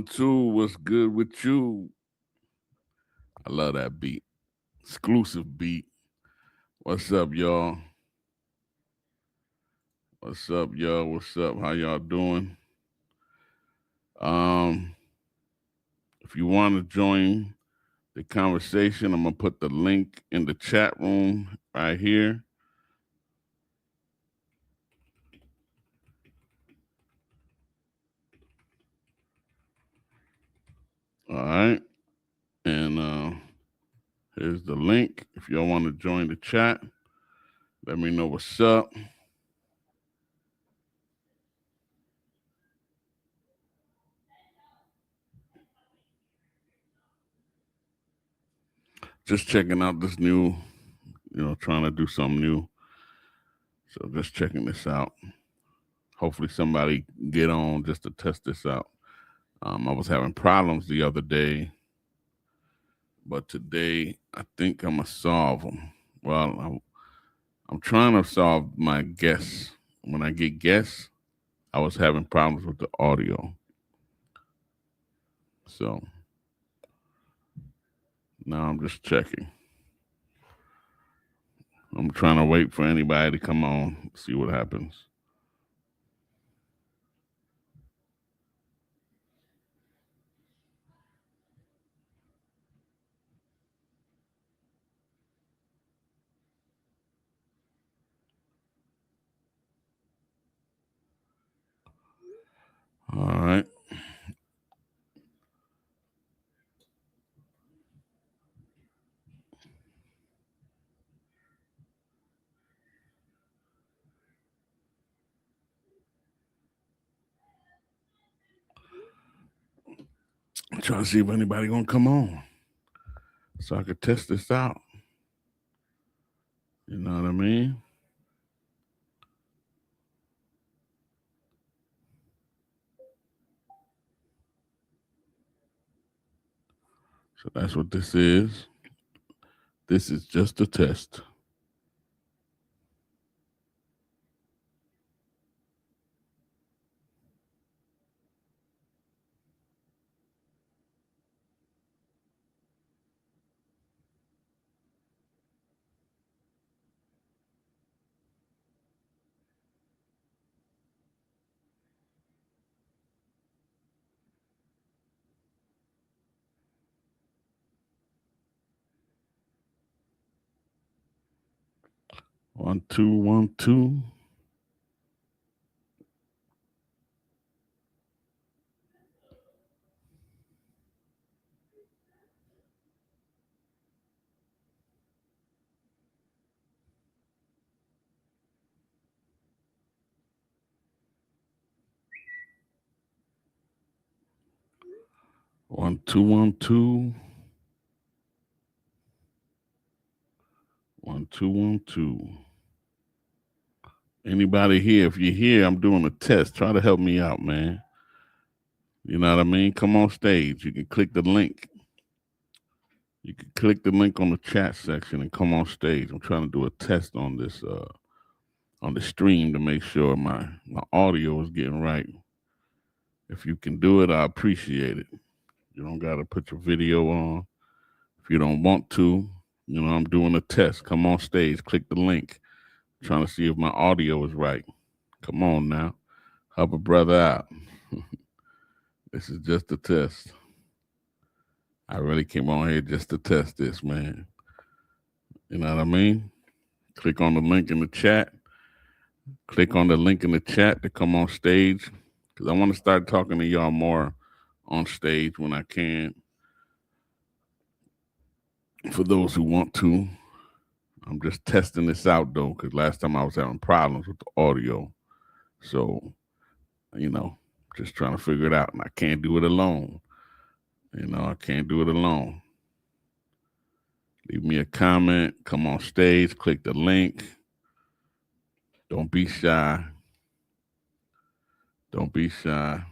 2, what's good with you? I love that beat. Exclusive beat. What's up, y'all? What's up, y'all? What's up? How y'all doing? Um, if you want to join the conversation, I'm gonna put the link in the chat room right here. All right. And here's the link. If y'all want to join the chat, let me know what's up. Just checking out this new, trying to do something new. So just checking this out. Hopefully somebody get on just to test this out. I was having problems the other day, but today I think I'm gonna solve them. Well, I'm trying to solve my guests. When I get guests, I was having problems with the audio. So now I'm just checking. I'm trying to wait for anybody to come on, see what happens. All right. I'm trying to see if anybody gonna come on so I could test this out. You know what I mean? So that's what this is. This is just a test. One, two, 1, 2. One, two, 1, 2. 1, 2, 1, 2. Anybody here? If you're here, I'm doing a test. Try to help me out, man. You know what I mean? Come on stage. You can click the link. You can click the link on the chat section and come on stage. I'm trying to do a test on this on the stream to make sure my audio is getting right. If you can do it, I appreciate it. You don't gotta put your video on. If you don't want to, I'm doing a test. Come on stage, click the link. I'm trying to see if my audio is right. Come on now. Help a brother out. This is just a test. I really came on here just to test this, man. You know what I mean? Click on the link in the chat. Click on the link in the chat to come on stage. Because I want to start talking to y'all more on stage when I can. For those who want to. I'm just testing this out, though, because last time I was having problems with the audio. So, just trying to figure it out. And I can't do it alone. I can't do it alone. Leave me a comment. Come on stage. Click the link. Don't be shy. Don't be shy.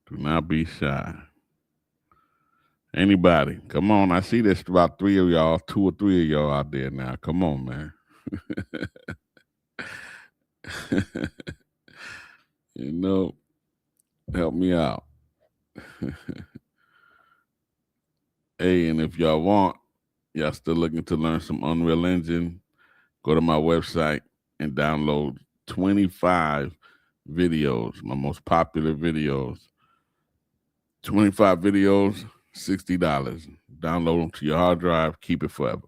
Do not be shy. Anybody, come on. I see there's about 3 of y'all, 2 or 3 of y'all out there now. Come on, man. You know, help me out. Hey, and if y'all want, y'all still looking to learn some Unreal Engine, go to my website and download 25 videos, my most popular videos. 25 videos, $60. Download them to your hard drive, keep it forever.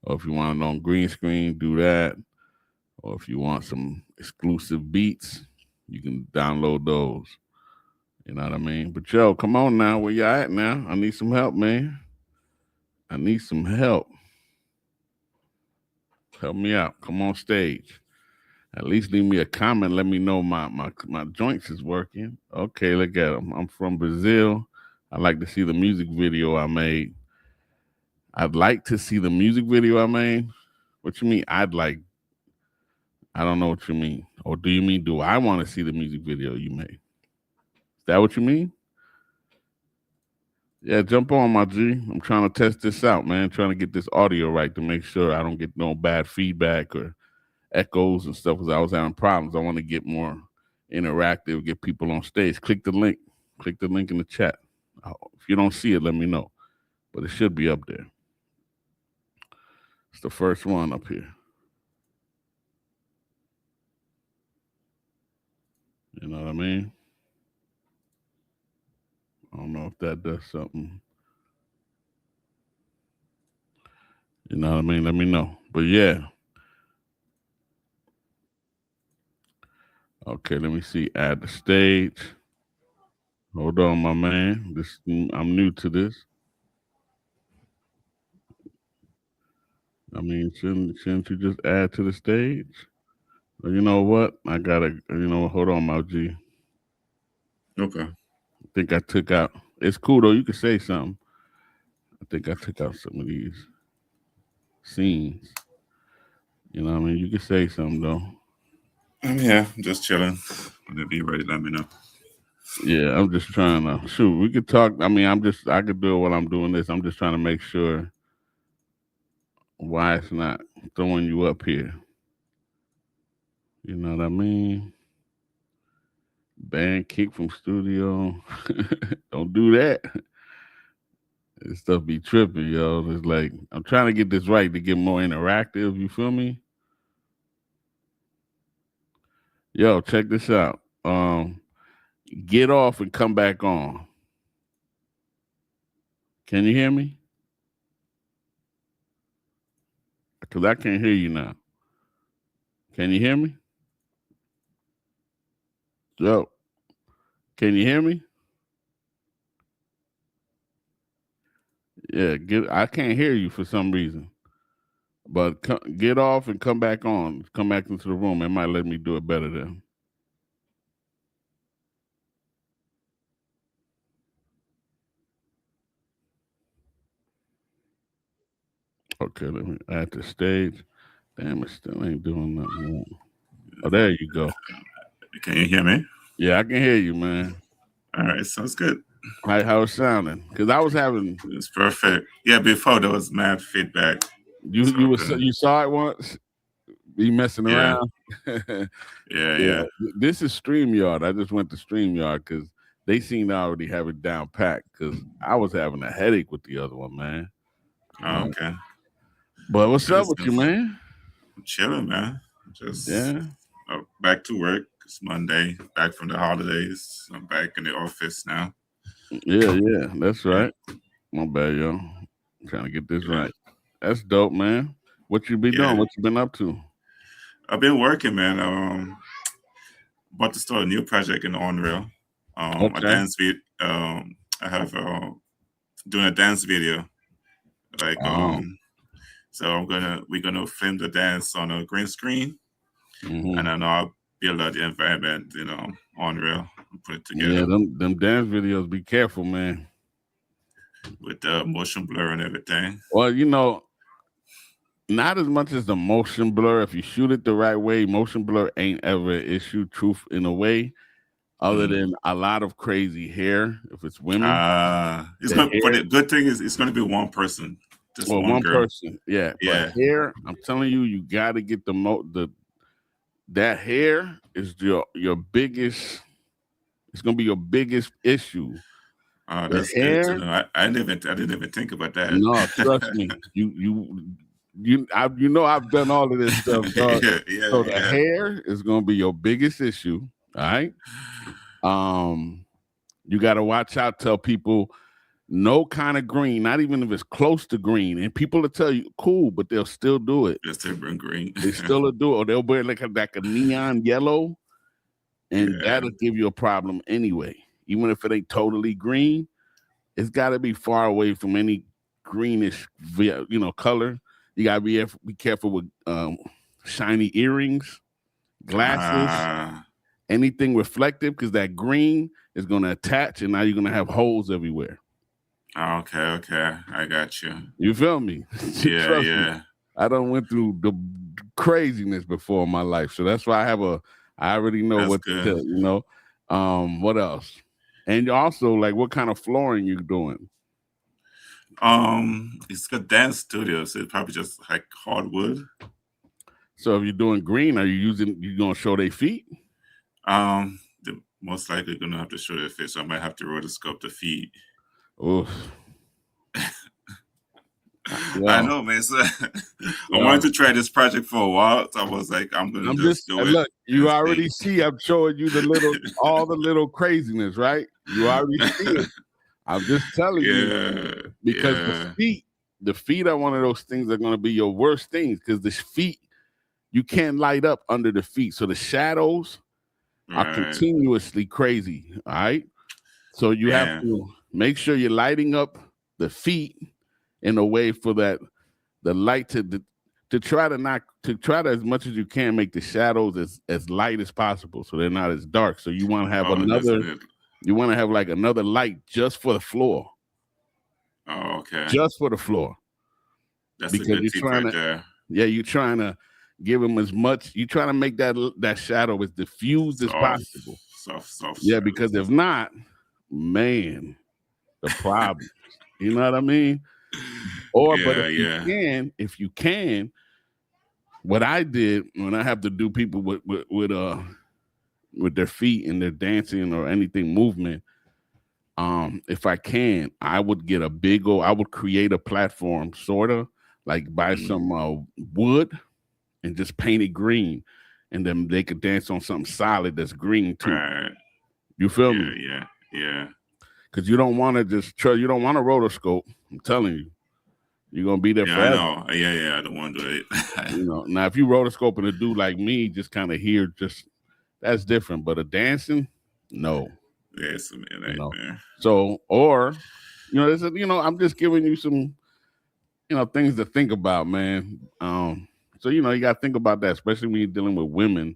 Or if you want it on green screen, do that. Or if you want some exclusive beats, you can download those. You know what I mean? But yo, come on now, where y'all at now? I need some help, man. I need some help. Help me out. Come on stage. At least leave me a comment. Let me know my joints is working. Okay, look at them. I'm from Brazil. I like to see the music video I made. I'd like to see the music video I made. What you mean? I'd like. I don't know what you mean. Or do you mean do I want to see the music video you made? Is that what you mean? Yeah, jump on, my G. I'm trying to test this out, man. Trying to get this audio right to make sure I don't get no bad feedback or echoes and stuff because I was having problems. I want to get more interactive, get people on stage. Click the link. Click the link in the chat. If you don't see it, let me know. But it should be up there. It's the first one up here. You know what I mean? I don't know if that does something. You know what I mean? Let me know. But yeah. Okay, let me see. Add the stage. Hold on, my man. I'm new to this. I mean, shouldn't you just add to the stage? Well, you know what? I gotta. Hold on, my G. Okay. I think I took out. It's cool though. You can say something. I think I took out some of these scenes. You know what I mean? You can say something though. I'm here, just chilling. Whenever you're ready, let me know. Yeah, I'm just trying to shoot. We could talk. I mean, I could do it while I'm doing this. I'm just trying to make sure why it's not throwing you up here. You know what I mean? Ban kick from studio. Don't do that. This stuff be tripping, yo. It's like I'm trying to get this right to get more interactive. You feel me? Yo, check this out. Get off and come back on. Can you hear me? Because I can't hear you now. Can you hear me? Yo, can you hear me? Yeah, I can't hear you for some reason. But get off and come back on. Come back into the room. It might let me do it better then. Okay, let me add the stage. Damn, it still ain't doing nothing. Oh, there you go. Can you hear me? Yeah, I can hear you, man. All right, sounds good. How it sounding? Because I was having It's perfect. Yeah, before there was mad feedback. So you saw it once. Be messing yeah, around. yeah, Yeah, yeah. this is StreamYard. I just went to StreamYard because they seem to already have it down packed. Because I was having a headache with the other one, man. You Oh, know. okay. But what's Yeah, up with you, man? I'm chilling, man. Just Yeah, back to work. It's Monday. Back from the holidays. I'm back in the office now. yeah. That's Yeah, right. My bad, yo. I'm trying to get this yeah, right. That's dope, man. What you be yeah. doing? What you been up to? I've been working, man. About to start a new project in Unreal. A Okay. dance vid. I have doing a dance video. Like Oh. so we're gonna film the dance on a green screen, and Hmm. then I'll build out the environment, Unreal, and put it Yeah, together them dance videos. Be careful, man. with the motion blur and everything. Well, not as much as the motion blur. If you shoot it the right way, motion blur ain't ever an issue. Truth in a way, other Mm. than a lot of crazy hair. If it's women, It's the gonna. But hair. the good thing is, it's gonna be one person, just Well, one one girl. person, yeah. But Yeah. hair, I'm telling you, you got to get the that hair is your biggest. It's gonna be your biggest issue. Oh, The that's good to hair, know. I didn't even think about that. no, trust me. I've done all of this stuff, dog. Yeah, yeah, So the yeah. hair is gonna be your biggest issue. All right. Um, you gotta watch out, tell people no kind of green, not even if it's close to green. And people will tell you, cool, but they'll still do it. Just to bring green. They still will do it, or they'll wear like a neon yellow, and Yeah, that'll give you a problem anyway. Even if it ain't totally green, it's got to be far away from any greenish, color. You gotta be careful with shiny earrings, glasses, ah, anything reflective, because that green is gonna attach, and now you're gonna have holes everywhere. okay, okay, I got you. You feel me? Yeah, Trust me. yeah, I done went through the craziness before in my life, so that's why I already know that's what to good. tell you. What else? And also, like, what kind of flooring you doing? It's a dance studio, so it's probably just like hardwood. So if you're doing green, you gonna show their feet? The most likely gonna have to show their face, so I might have to rotoscope the feet. Oof. I Well, know, man. So I wanted well. to try this project for a while. So I was like, I'm gonna I'm just just do it look. and You already see. I'm showing you all the little craziness, right? You already see it. I'm just telling you yeah, because yeah, the feet are one of those things that are going to be your worst things because the feet you can't light up under the feet, so the shadows are right. continuously crazy. All right, so you have Yeah, to make sure you're lighting up the feet in a way for that the light to try to not to try to as much as you can make the shadows as light as possible so they're not as dark. So you want to have oh, that's another good. you want to have like another light just for the floor. Oh, okay. Just for the floor. That's a Because good tip right there. you're trying to give them as much, you're trying to make that shadow as diffused as Soft, possible. soft Yeah, because if shadows. not, man, the problem. You know what I mean? But Yeah, yeah. if you can, what I did when I have to do people with their feet and their dancing or anything movement, if I can, I would create a platform, sorta like buy Mm, some wood and just paint it green, and then they could dance on something solid that's green too. right. You feel Yeah, me? yeah, yeah. Because you don't want to you don't want to rotoscope. I'm telling you, you're gonna be there Yeah, I forever. know. Yeah, yeah. I don't want to do it. Now if you rotoscoping a dude like me, just kind of here, just that's different. But a dancing, no, Yeah, it's a you know. nightmare. So or I'm just giving you some things to think about, man. So you got to think about that, especially when you're dealing with women.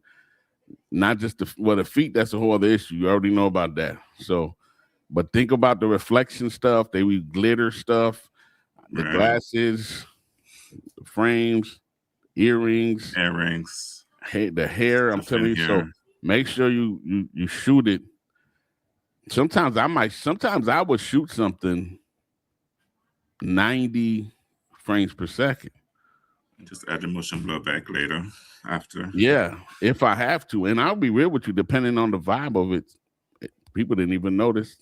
Not just the feet. That's a whole other issue. You already know about that. So, but think about the reflection stuff. They use glitter stuff, the Right. glasses, the frames, earrings, Earrings, the hair. I'm stuff in telling you. So here. make sure you shoot it. Sometimes I would shoot something 90 frames per second. Just add the motion blur back later after. Yeah, if I have to, and I'll be real with you, depending on the vibe of it, people didn't even notice.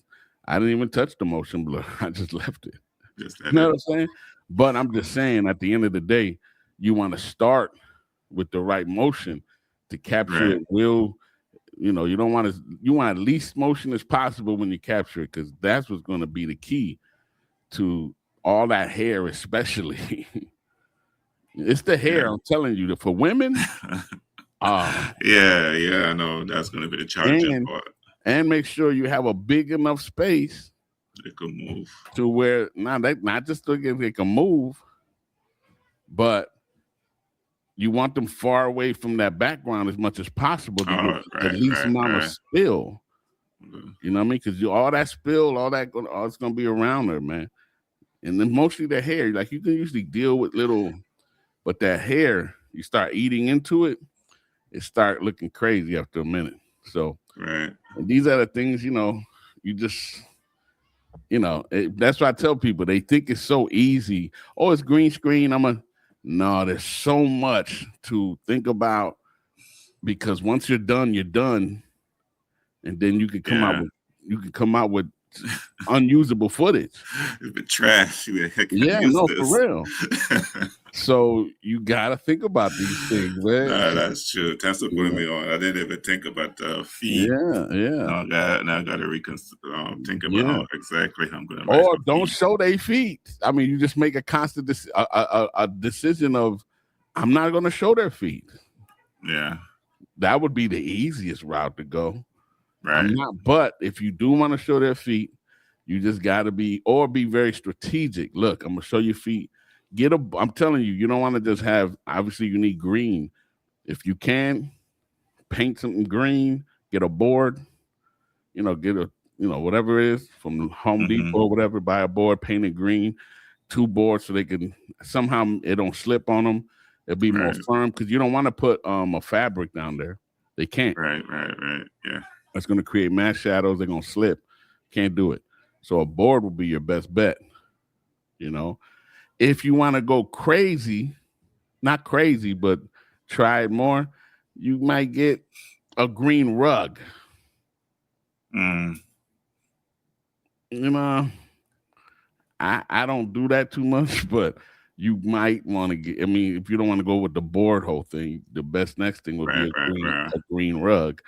I didn't even touch the motion blur. I just left it. Just You add know it. what I'm saying? But I'm just saying, at the end of the day, you want to start with the right motion to capture Right. it. You don't want to. You want least motion as possible when you capture it, because that's what's going to be the key to all that hair, especially. It's the hair. Yeah. I'm telling you, that for women, uh, Yeah, yeah, I know that's gonna be the challenging and part. and make sure you have a big enough space It could move. to where not just so they can move, but you want them far away from that background as much as possible to get Oh, the right, least right, amount of right. spill. Okay. You know what I mean? Because all that spill, all it's gonna be around her, man. And then mostly the hair. Like you can usually deal with little, but that hair, you start eating into it, it start looking crazy after a minute. So Right. these are the things, you just that's why I tell people they think it's so easy. Oh, it's green screen. No, there's so much to think about because once you're done, and then Yeah. you can come out with unusable footage. It's been trash. You heck can't Yeah, use no, for this. real. So you gotta think about these things, man. Nah, that's true. Thanks for You putting know? me on. I didn't even think about the feed. Yeah, yeah, Now I got to think about yeah. how exactly I'm going to write Or the don't feed. show their feet. I mean, you just make a constant a decision of I'm not going to show their feet. Yeah, That would be the easiest route to go. I'm right. not, but if you do want to show their feet, you just got to be very strategic. Look, I'm gonna show your feet. I'm telling you, you don't want to just have. Obviously, you need green. If you can, paint something green. Get a board. Get a whatever it is from Home Mm-hmm. Depot or whatever. Buy a board, paint it green. Two boards so they can somehow it don't slip on them. It'll be more Right, firm because you don't want to put a fabric down there. They can't. right. Yeah, It's going to create mass shadows. They're going to slip. Can't do it. So a board will be your best bet. You know, if you want to go crazy, not crazy, but try it more, you might get a green rug. mm, You know, I don't do that too much, but you might want to get. I mean, if you don't want to go with the board whole thing, the best next thing would be right. a green rug.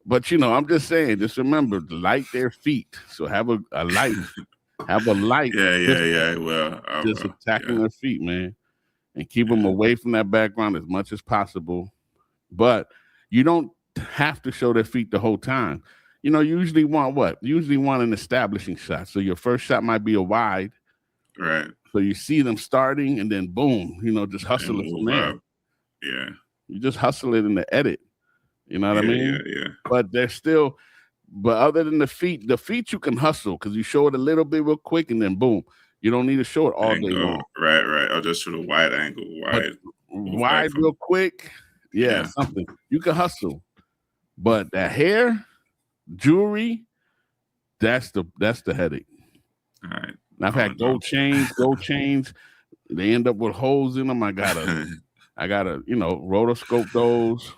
But I'm just saying, just remember to light their feet. So have a light just Yeah. Well, I just will. attacking Yeah, their feet, man, and keep them yeah. away from that background as much as possible. But you don't have to show their feet the whole time. Usually want what? Usually want an establishing shot. So your first shot might be a wide. Right. So you see them starting and then boom, just And hustle it from move there. up. Yeah, You just hustle it in the edit. You know what I mean? yeah. But they're still, but other than the feet you can hustle because you show it a little bit real quick and then boom. You don't need to show it all day Angle. long. Right. I'll just shoot a wide angle, But move back wide from. real quick, yeah, Yeah. something. You can hustle. But that hair, jewelry, that's the headache. All right. And I've I had don't know. gold chains. They end up with holes in them. I gotta, rotoscope those.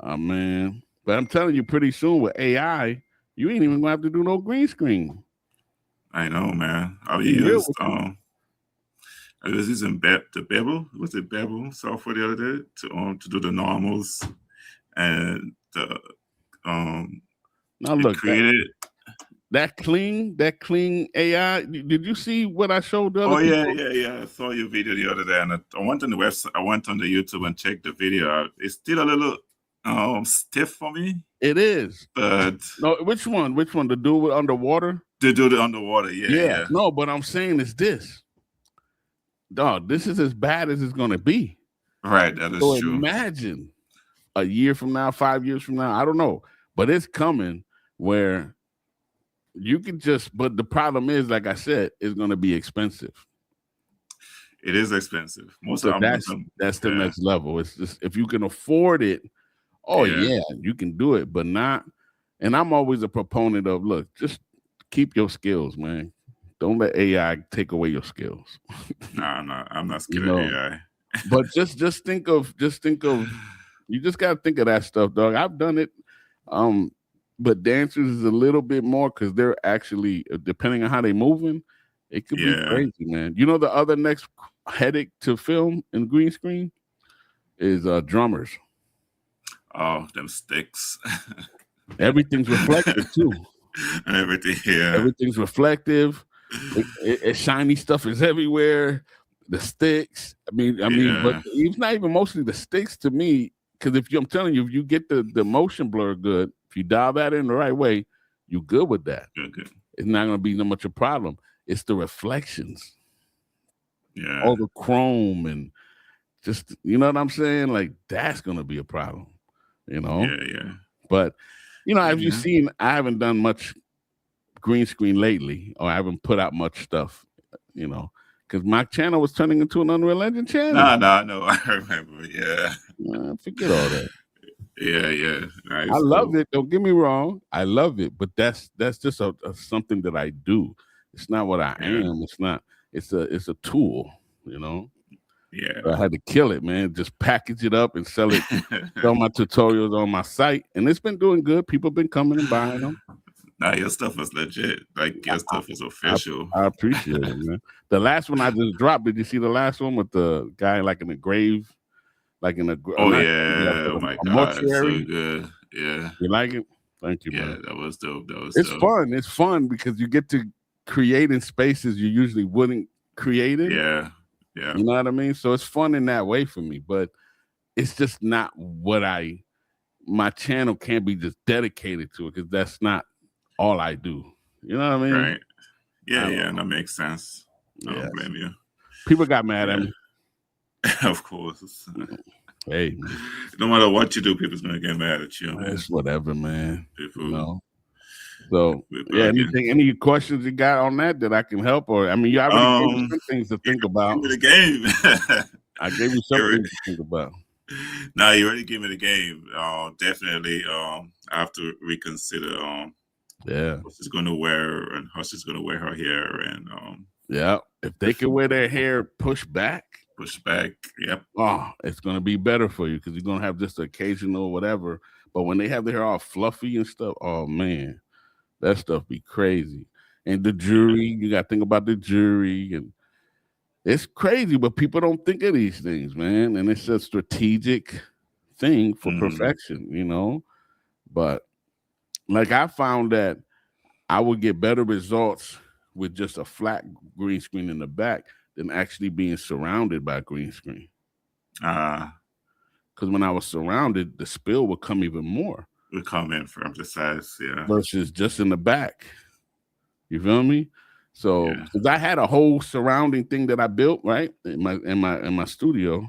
Oh man. But I'm telling you, pretty soon with AI, you ain't even gonna have to do no green screen. I know, man. Be real with you. I was using the Bevel. Was it Bevel software the other day to do the normals and the Now it look, created. that clean AI. Did you see what I showed the other Oh people? yeah. I saw your video the other day, and I went on the website. I went on the YouTube and checked the video out. It's still a little stiff for me, It is. but No, which one? Which one? To do with underwater? to do the underwater, Yeah. yeah. No, but I'm saying is this. Dog, this is as bad as it's gonna be. Right, that is So true. imagine a year from now, 5 years from now, I don't know, but it's coming where you can but the problem is, like I said, it's going to be expensive. It is expensive. Most So of them, that's the yeah, next level. It's just if you can afford it, oh yeah, yeah, you can do it, but not. And I'm always a proponent of look, just keep your skills, man. Don't let AI take away your skills. nah, I'm not You scared of know, AI. but just think of you just got to think of that stuff, dog. I've done it. But dancers is a little bit more because they're actually depending on how they moving, it could be Yeah. crazy, man. You know the other next headache to film in green screen is drummers. Oh, them sticks. Everything's reflective too. And everything, yeah. Everything's reflective. Shiny stuff is everywhere. The sticks. But Yeah. it's not even mostly the sticks to me. Because I'm telling you, if you get the motion blur good, if you dial that in the right way, you're good with that. Good. It's not going to be no much a problem. It's the reflections, Yeah. all the chrome, and just what I'm saying. Like that's going to be a problem. Yeah. But have you Yeah. seen? I haven't done much green screen lately, or I haven't put out much stuff. Because my channel was turning into an Unreal Engine channel. No, I remember. Yeah. Forget all that. Yeah. I Nice, love cool. it. Don't get me wrong. I love it, but that's just a something that I do. It's not what I Yeah. am. It's not. It's a tool. I had to kill it, man. Just package it up and sell it. Sell my tutorials on my site, and it's been doing good. People been coming and buying them. Nah, your stuff was legit. Like your stuff was official. I appreciate it, man. The last one I just dropped. Did you see the last one with the guy like in the grave, like in a Oh my a God, so mortuary? good. Yeah, You like it? Thank you, yeah, man. that was dope. That was It's dope. fun. It's fun because you get to create in spaces you usually wouldn't create in. Yeah, yeah. You know what I mean? So it's fun in that way for me, but it's just not what my channel can't be just dedicated to it because that's not all I do. You know what I mean? Right. Yeah, yeah, that makes sense. I don't blame you. People got mad at me. Of course. Hey, man. No matter what you do, people's gonna get mad at you. It's whatever, man. People, you know. So yeah, any questions you got on that I can help? Or I mean, you already gave me some things to think about. Give me the game. I gave you some things to think about. No, you already gave me the game. Definitely. I have to reconsider. What she's gonna wear and how she's gonna wear her hair and yeah, if they can wear their hair pushed back. Yep. Oh, it's gonna be better for you because you're gonna have just occasional whatever. But when they have their hair all fluffy and stuff, oh man, that stuff be crazy. And the jury, you got to think about the jury, and it's crazy. But people don't think of these things, man. And it's a strategic thing for perfection, you know. But like I found that I would get better results with just a flat green screen in the back than actually being surrounded by green screen. Because when I was surrounded, the spill would come even more. Would come in from the sides, yeah. Versus just in the back. You feel me? So because I had a whole surrounding thing that I built, right? In my studio.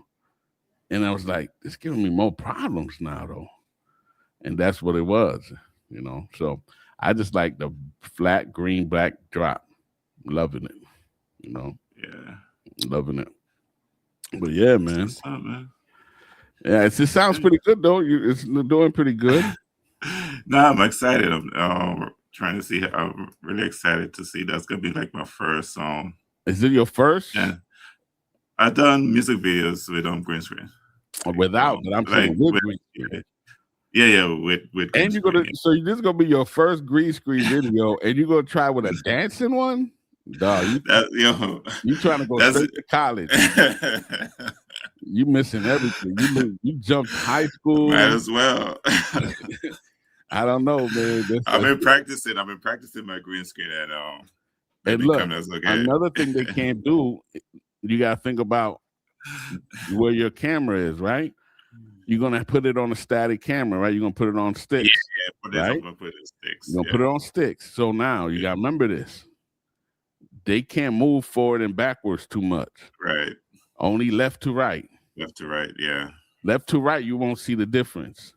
And I was like, it's giving me more problems now though. And that's what it was, you know. So I just like the flat green black drop. Loving it. You know? Yeah. Loving it. But yeah, man. What's up, man? Yeah, it sounds pretty good though. It's doing pretty good. No, I'm excited. I'm trying to see. I'm really excited to see. That's gonna be like my first song. Is it your first? Yeah, I've done music videos with green screen. Without, but I'm saying with green screen. Yeah, with and you're gonna so this is gonna be your first green screen video, and you're gonna try with a dancing one. Dog, you trying to go straight to college. You missing everything. You jumped high school. Might as well. I don't know, man. I've been practicing my green screen and look, another thing they can't do, you gotta think about where your camera is, right? You're gonna put it on a static camera, right? You're gonna put it on sticks. Yeah, right? I'm gonna put it on sticks. You're gonna put it on sticks. So now you gotta remember this. They can't move forward and backwards too much. Right. Only left to right. Left to right, yeah. Left to right, you won't see the difference.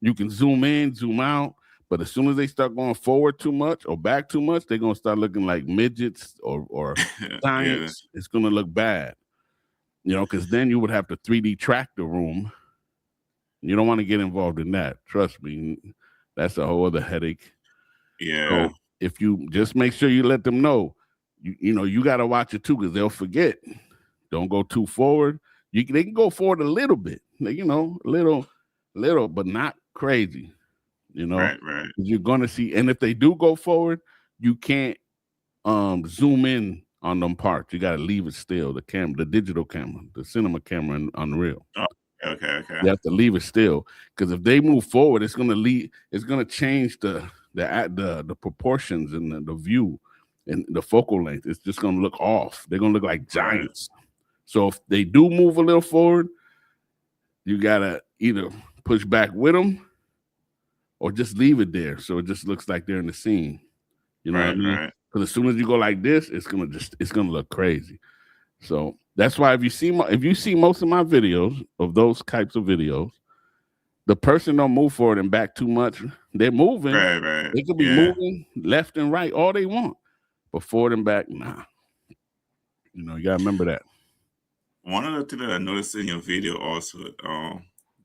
You can zoom in, zoom out, but as soon as they start going forward too much or back too much, they're gonna start looking like midgets or giants. It's gonna look bad. You know, because then you would have to 3D track the room. You don't want to get involved in that. Trust me. That's a whole other headache. Yeah. So if you just make sure you let them know, you know, you got to watch it too because they'll forget. Don't go too forward. They can go forward a little bit, you know, little, but not crazy, you know. Right. You're going to see. And if they do go forward, you can't zoom in on them parts. You got to leave it still. The camera, the digital camera, the cinema camera in Unreal. Oh, okay. You have to leave it still because if they move forward, it's gonna change the proportions and the view and the focal length. It's just gonna look off. They're gonna look like giants. Right. So if they do move a little forward, you gotta either push back with them or just leave it there so it just looks like they're in the scene. You know what I mean? Right. Because as soon as you go like this, it's gonna look crazy. So that's why if you see most of my videos of those types of videos, the person don't move forward and back too much. They're moving. Right. They could be moving left and right all they want, but forward and back, nah. You know, you gotta remember that. One other thing that I noticed in your video also,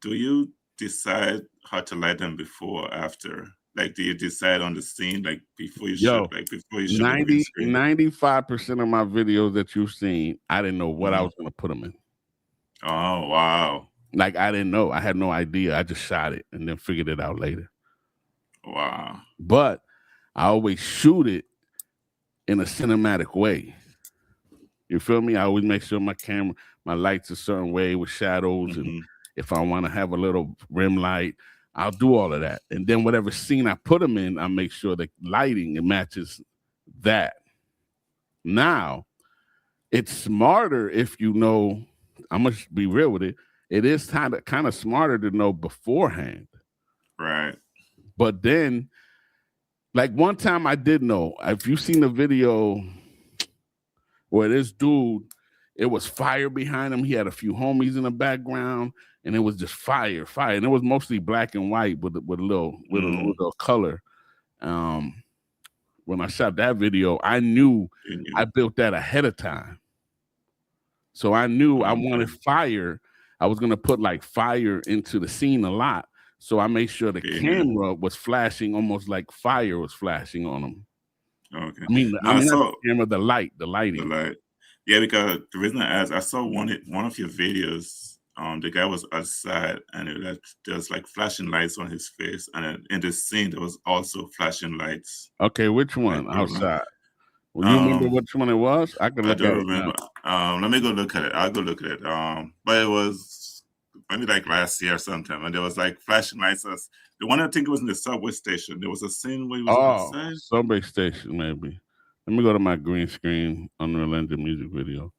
do you decide how to light them before or after? Like, do you decide on the scene, like before you shoot? Like before you shoot 95% of my videos that you've seen, I didn't know what I was going to put them in. Oh, wow. Like I didn't know. I had no idea. I just shot it and then figured it out later. Wow. But I always shoot it in a cinematic way. You feel me? I always make sure my lights a certain way with shadows, and Mm-hmm. if I want to have a little rim light, I'll do all of that. And then whatever scene I put them in, I make sure the lighting it matches that. Now, it's smarter if you know. I must be real with it. It is kind of smarter to know beforehand. Right. But then, like one time, I did know. If you seen the video where this dude, it was fire behind him. He had a few homies in the background, and it was just fire, fire, and it was mostly black and white with a Mm. little color. Um, when I shot that video, I knew You I built that ahead of time, so I knew I okay. wanted fire. I was gonna put like fire into the scene a lot, so I made sure the Yeah. camera was flashing almost like fire was flashing on him. Okay. I No, I mean not saw the camera, the the lighting. light. Yeah, because the reason I asked, I saw one of your videos. The guy was outside, and there was like flashing lights on his face, and then in the scene there was also flashing lights. Okay, which Like, one outside? Well, you remember um, which one it was? I can I look don't at it now. remember. Let me go look at it. I'll go look at it. But it was maybe like last year sometime, and there was like flashing lights. The one I think was in the subway station. There was a scene where he was Oh, outside. subway station, maybe. Let me go to my green screen Unreal Engine music video.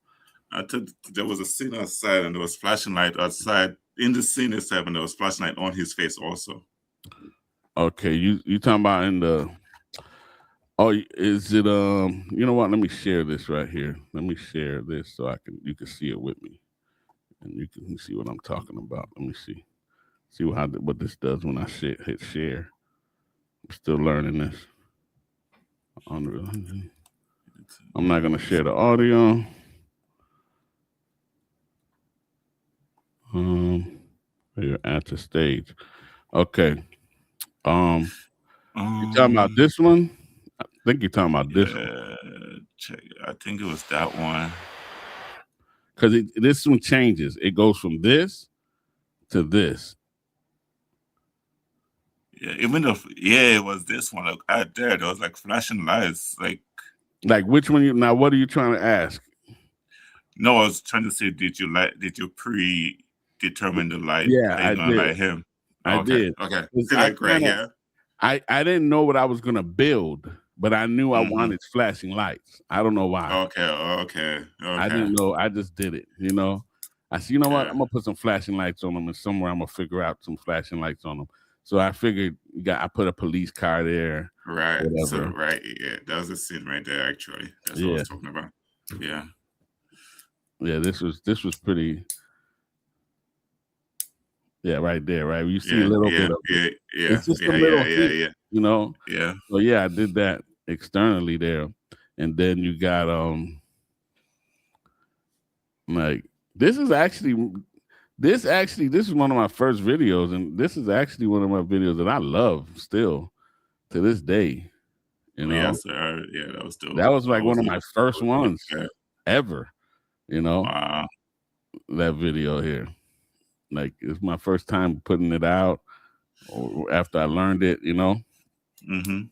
I took there was a scene outside, and there was flashing light outside in the scene itself, and there was flashing light on his face also. Okay, you talking about in the is it you know what? Let me share this right here. Let me share this so you can see it with me. And you can see what I'm talking about. Let me see. See what this does when I hit share. I'm still learning this. Unreal Engine. I'm not gonna share the audio. Here at the stage. Okay. Um, you talking about Um, this one? I think you're talking about this one yeah, check. I think it was that one. because this one changes. It goes from this to this. Yeah, even though yeah, it was this one. Like out there was like flashing lights. Like which one? Now, what are you trying to ask? No, I was trying to say, did you predetermine the light? Yeah, How you I gonna did. light him? I Okay, did. okay. 'Cause See, like right here. I didn't know what I was gonna build, but I knew I Mm-hmm. wanted flashing lights. I don't know why. Okay, okay, I okay. didn't know. I just did it. You know. I said, you know what? Yeah. I'm gonna put some flashing lights on them, and somewhere I'm gonna figure out some flashing lights on them. So I figured, I put a police car there, Right. So whatever. right, yeah, that was a scene right there. Actually, that's what I Yeah, was talking about. Yeah. yeah. This was pretty. Yeah, right there, right. You see a Yeah. little bit Yeah. of it. Yeah. Yeah. It's just a Yeah. Yeah. little Yeah. heat, Yeah. you know. Yeah. So yeah, I did that externally there, and then you got like this is actually this is one of my first videos, and this is actually one of my videos that I love still to this day. You Oh know, yes, sir. Yeah, that was dope. that was I like was one of looking. my I first was looking ones at. ever. You know, Wow. that video here. Like it's my first time putting it out, or after I learned it. You know, Mm-hmm.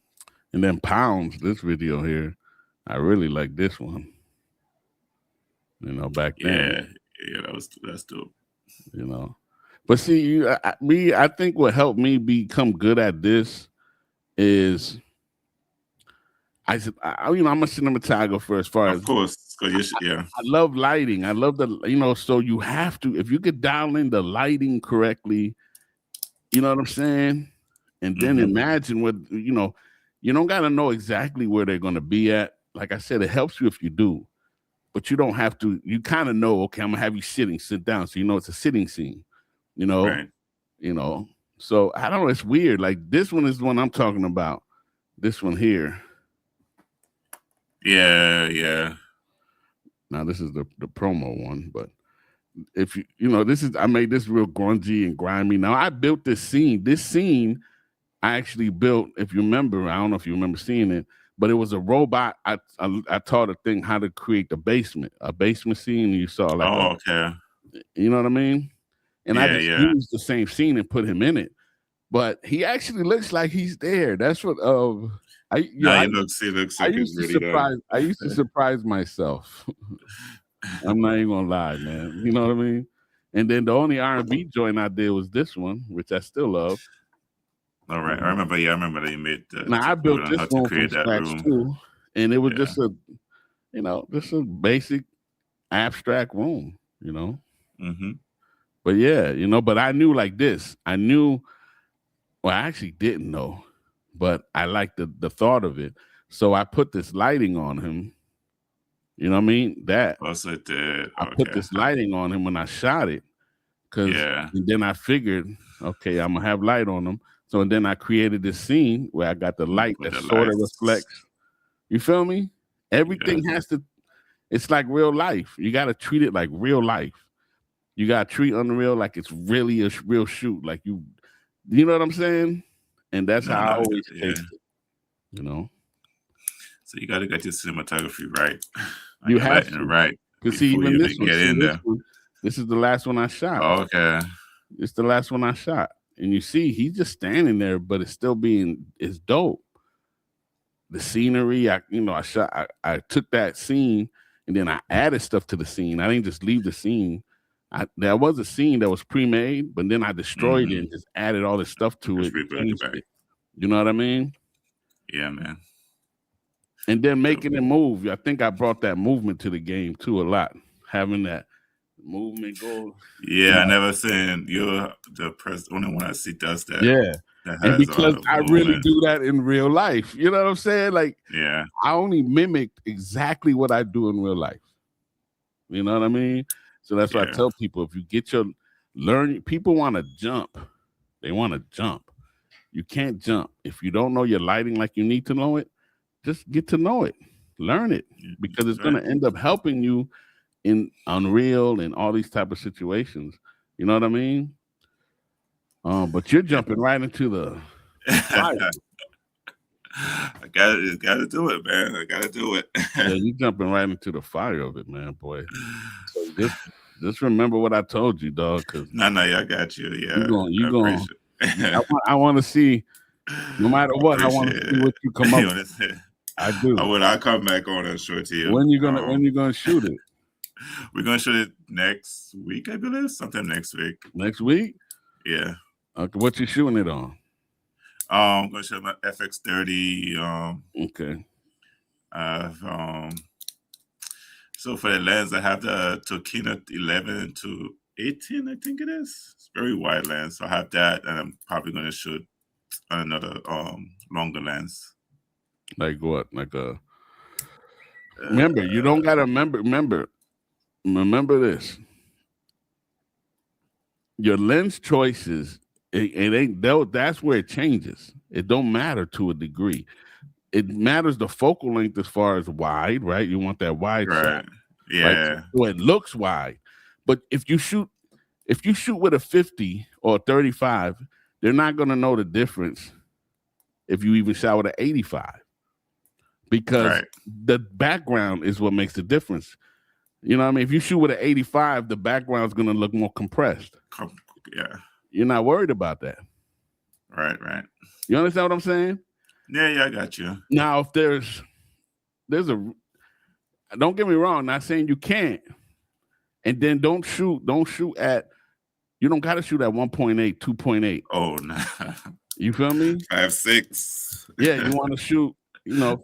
and then Pounds, this video here, I really like this one. You know, back then. Yeah. Yeah. That's dope. You know, but see, I think what helped me become good at this is I'm a cinematographer as far Of as course, because you should. Yeah. I love lighting. I love so you have to, if you could dial in the lighting correctly, you know what I'm saying? And then Mm-hmm. imagine you don't got to know exactly where they're going to be at. Like I said, it helps you if you do, but you don't have to, you kind of know, okay, I'm going to have you sit down. So, it's a sitting scene, you know, Right. you know. So I don't know, it's weird. Like this one is the one I'm talking about. This one here. Yeah. Yeah. Now this is the promo one, but if I made this real grungy and grimy. Now I built this scene. This scene I actually built. If you remember, I don't know if you remember seeing it, but it was a robot. I taught a thing how to create a basement scene. And you saw like Oh, okay. You know what I mean? And I Yeah, just yeah. used the same scene and put him in it. But he actually looks like he's there. That's what No, he looks I like he's used to really there. surprise myself. I'm not even gonna lie, man. You know what I mean? And then the only R&B joint I did was this one, which I still love. All right. I remember, yeah, I remember that you made Now I took me built on this how to room from create that scratch room. too, and it was Yeah. just a basic abstract room, you know. Mm-hmm. But yeah, but I knew like this. I knew, well, I actually didn't know, but I liked the thought of it. So I put this lighting on him. You know what I mean? That Also it did. I put Okay. this lighting on him when I shot it, because Yeah. then I figured, okay, I'm gonna have light on him. So and then I created this scene where I got the light With that the sort of lights. reflects. You feel me? Yeah. Everything has to. It's like real life. You got to treat it like real life. You got to treat Unreal like it's really a real shoot. Like you know what I'm saying? And that's No, how I no, always yeah. taste it. You know, So you got to get your cinematography right and you your have lighting to. right Cause see, before you even even this one. get See in this there. one. This is the last one I shot. Okay. It's the last one I shot, and you see, he's just standing there, but it's still it's dope. The scenery, I took that scene and then I added stuff to the scene. I didn't just leave the scene. There was a scene that was pre-made, but then I destroyed it Mm-hmm. and just added all this stuff to Just it and rebuild it changed back. it. You know what I mean? Yeah, man. And then Dope. making it move. I think I brought that movement to the game too a lot. Having that movement go. Yeah, I never seen you're the only one I see does that. Yeah. That And has a lot because of I really movement. do that in real life. You know what I'm saying? Like Yeah. I only mimicked exactly what I do in real life. You know what I mean? So that's why I Yeah. tell people, if you get your people want to jump. They want to jump. You can't jump. If you don't know your lighting like you need to know it, just get to know it. Learn it, because it's That's going right. to end up helping you in Unreal and all these type of situations. You know what I mean? But you're jumping right into the fire. I gotta do it, man. I gotta do it. Yeah, you're jumping right into the fire of it, man, boy. So just remember what I told you, dog, because No, no, yeah, I got you. you Yeah, going I you going appreciate. I want to see. No matter I what, I want to appreciate see it. what you come up You with. understand? I do. I'll come back on and show it to you. When you gonna shoot it? We're gonna shoot it next week, I believe. Sometime next week. Next week? Yeah. Okay, what you shooting it on? I'm gonna show my FX30. Okay. So for the lens, I have the Tokina 11 to 18, I think it is. It's very wide lens. So I have that, and I'm probably gonna shoot on another longer lens. Like what? Like a remember, you don't gotta remember this. Your lens choices, it ain't that's where it changes. It don't matter to a degree. It matters the focal length as far as wide, right? You want that wide shot, Right. right? Yeah. So it looks wide. But if you shoot with a 50 or a 35, they're not gonna know the difference if you even shot with an 85. Because Right. the background is what makes the difference. You know what I mean? If you shoot with an 85, the background's gonna look more compressed. Yeah. You're not worried about that. Right. Right. You understand what I'm saying? Yeah. Yeah. I got you. Now, if there's a don't get me wrong, not saying you can't. And then don't shoot at you don't gotta shoot at 1.8, 2.8. Oh no. You feel me? 5.6. Yeah, you want to shoot,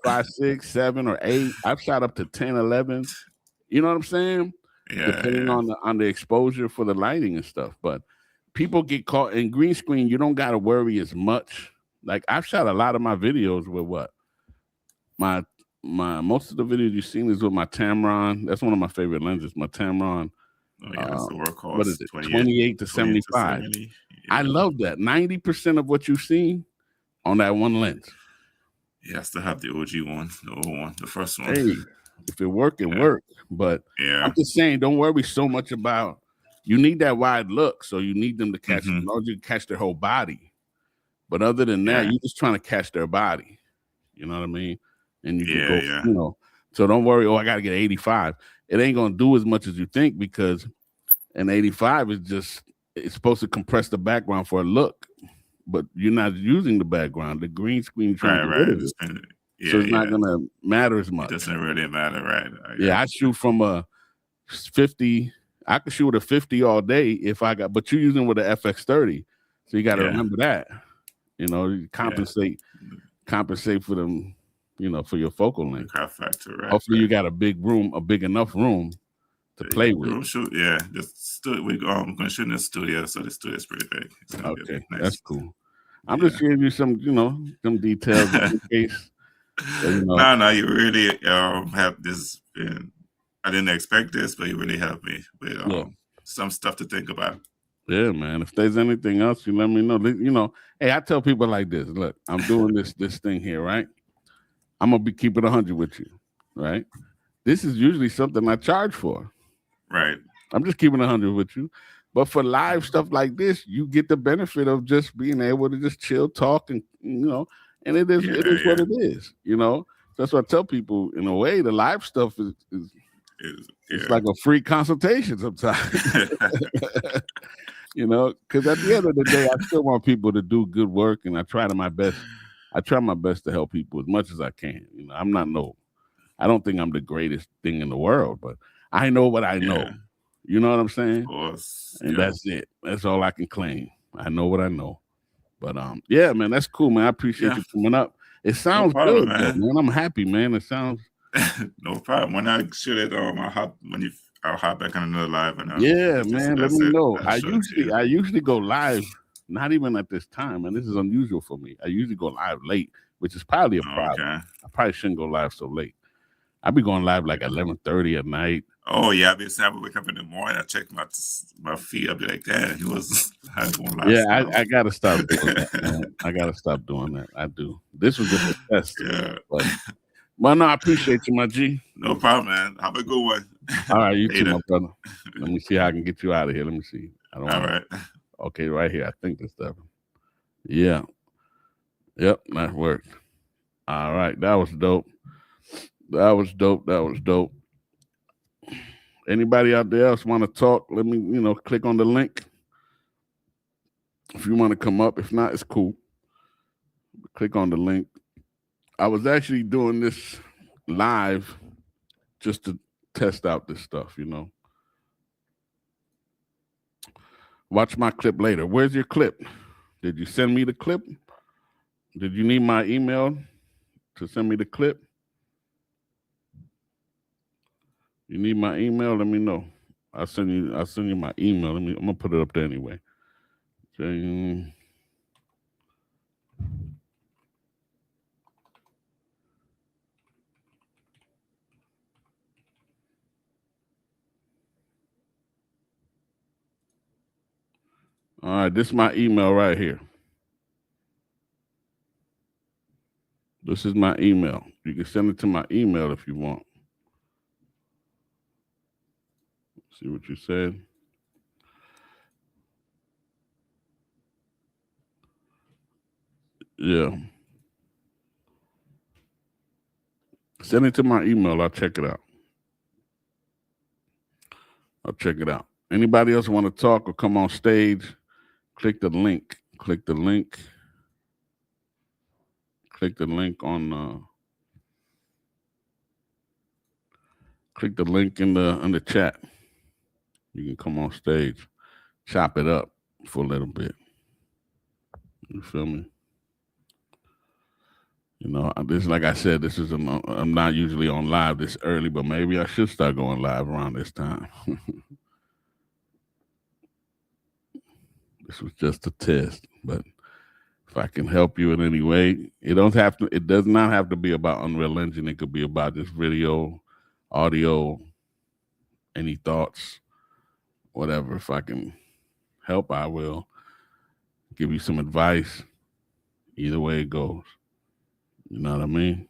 5, 6, 7, or 8. I've shot up to 10, 11. You know what I'm saying? Yeah. Depending Yeah. on the exposure for the lighting and stuff. But people get caught in green screen. You don't got to worry as much. Like I've shot a lot of my videos with what my most of the videos you've seen is with my Tamron. That's one of my favorite lenses, my Tamron. Oh yeah, that's the workhorse. What is it? 28, 28 to 20 to 75. 70. I Yeah. love that. 90% of what you've seen on that one lens. Yeah, I still have the OG one, the old one, the first one. Hey, if it worked, it worked. But Yeah. I'm just saying, don't worry so much about. You need that wide look, so you need them to catch. Mhm. You catch their whole body. But other than that, Yeah. you're just trying to catch their body. You know what I mean? And you could go, Yeah. So don't worry. Oh, I got to get 85. It ain't gonna do as much as you think because and 85 is just it's supposed to compress the background for a look, but you're not using the background. The green screen, you're trying to Right, get rid right. of it, so Yeah, it's not yeah. gonna matter as It much. doesn't really matter, right? I Yeah, got I shoot from a 50. I could shoot a 50 all day if I got, but you're using with a FX30, so you got to you. Yeah, remember that. You yeah. compensate for them, for your focal The length. crowd factor, right, Hopefully, you right. got a big room, a big enough room to play with. Room shoot, yeah. We're gonna shoot in the studio, so the studio is pretty big. It's gonna be a Okay, big, that's nice. cool. I'm just Yeah. giving you some, some details in case. So, No, you really have this. I didn't expect this, but you really helped me with yeah, some stuff to think about. yeah, man. If there's anything else, you let me know. Hey, I tell people like this. Look, I'm doing this thing here, right? I'm gonna be keeping 100 with you, right? This is usually something I charge for. Right. I'm just keeping 100 with you. But for live stuff like this, you get the benefit of just being able to just chill, talk, and and it is what Yeah. it is. That's what I tell people. In a way, the live stuff is it's Yeah. like a free consultation sometimes. Because at the end of the day, I still want people to do good work, and I try my best. I try my best to help people as much as I can. I'm not I don't think I'm the greatest thing in the world, but I know what I know. Yeah. You know what I'm saying? Of course. And Yeah. that's it. That's all I can claim. I know what I know. But yeah, man, that's cool, man. I appreciate Yeah. you coming up. It No sounds problem, good, though, man. man. I'm happy, man. It sounds No problem. When I shoot it, I'll hop back on another live and yeah, just man. Let that's me it. know. I'll I show it to usually you. I usually go live, not even at this time, and this is unusual for me. I usually go live late, which is probably a problem. Okay. I probably shouldn't go live so late. I be going live like 11:30 at night. Oh yeah, I would wake up in the morning. I check my feet. I'll be like, "Damn, he was I was going Yeah, last now." I gotta stop doing that, man. I gotta stop doing that. I do. This was just a test, Yeah, but well, no, I appreciate you, my G. no problem, man. Have a good one. All right, you too, Later. my brother. Let me see how I can get you out of here. Let me see. I don't All want to. right. Okay, right here. I think this stuff. Yeah. Yep, that worked. All right, that was dope. That was dope. That was dope. Anybody out there else want to talk? Let me, click on the link if you want to come up. If not, it's cool. Click on the link. I was actually doing this live just to test out this stuff. Watch my clip later. Where's your clip? Did you send me the clip? Did you need my email to send me the clip? You need my email? Let me know. I'll send you my email. I'm gonna put it up there anyway. All right, this is my email right here. This is my email. You can send it to my email if you want. See what you said. Yeah. Send it to my email. I'll check it out. Anybody else want to talk or come on stage? Click the link. Click the link. Click the link on. Click the link in the chat. You can come on stage. Chop it up for a little bit. You feel me? This like I said, I'm not usually on live this early, but maybe I should start going live around this time. This was just a test, but if I can help you in any way, it does not have to be about Unreal Engine. It could be about just video, audio, any thoughts, whatever. If I can help, I will give you some advice. Either way it goes. You know what I mean?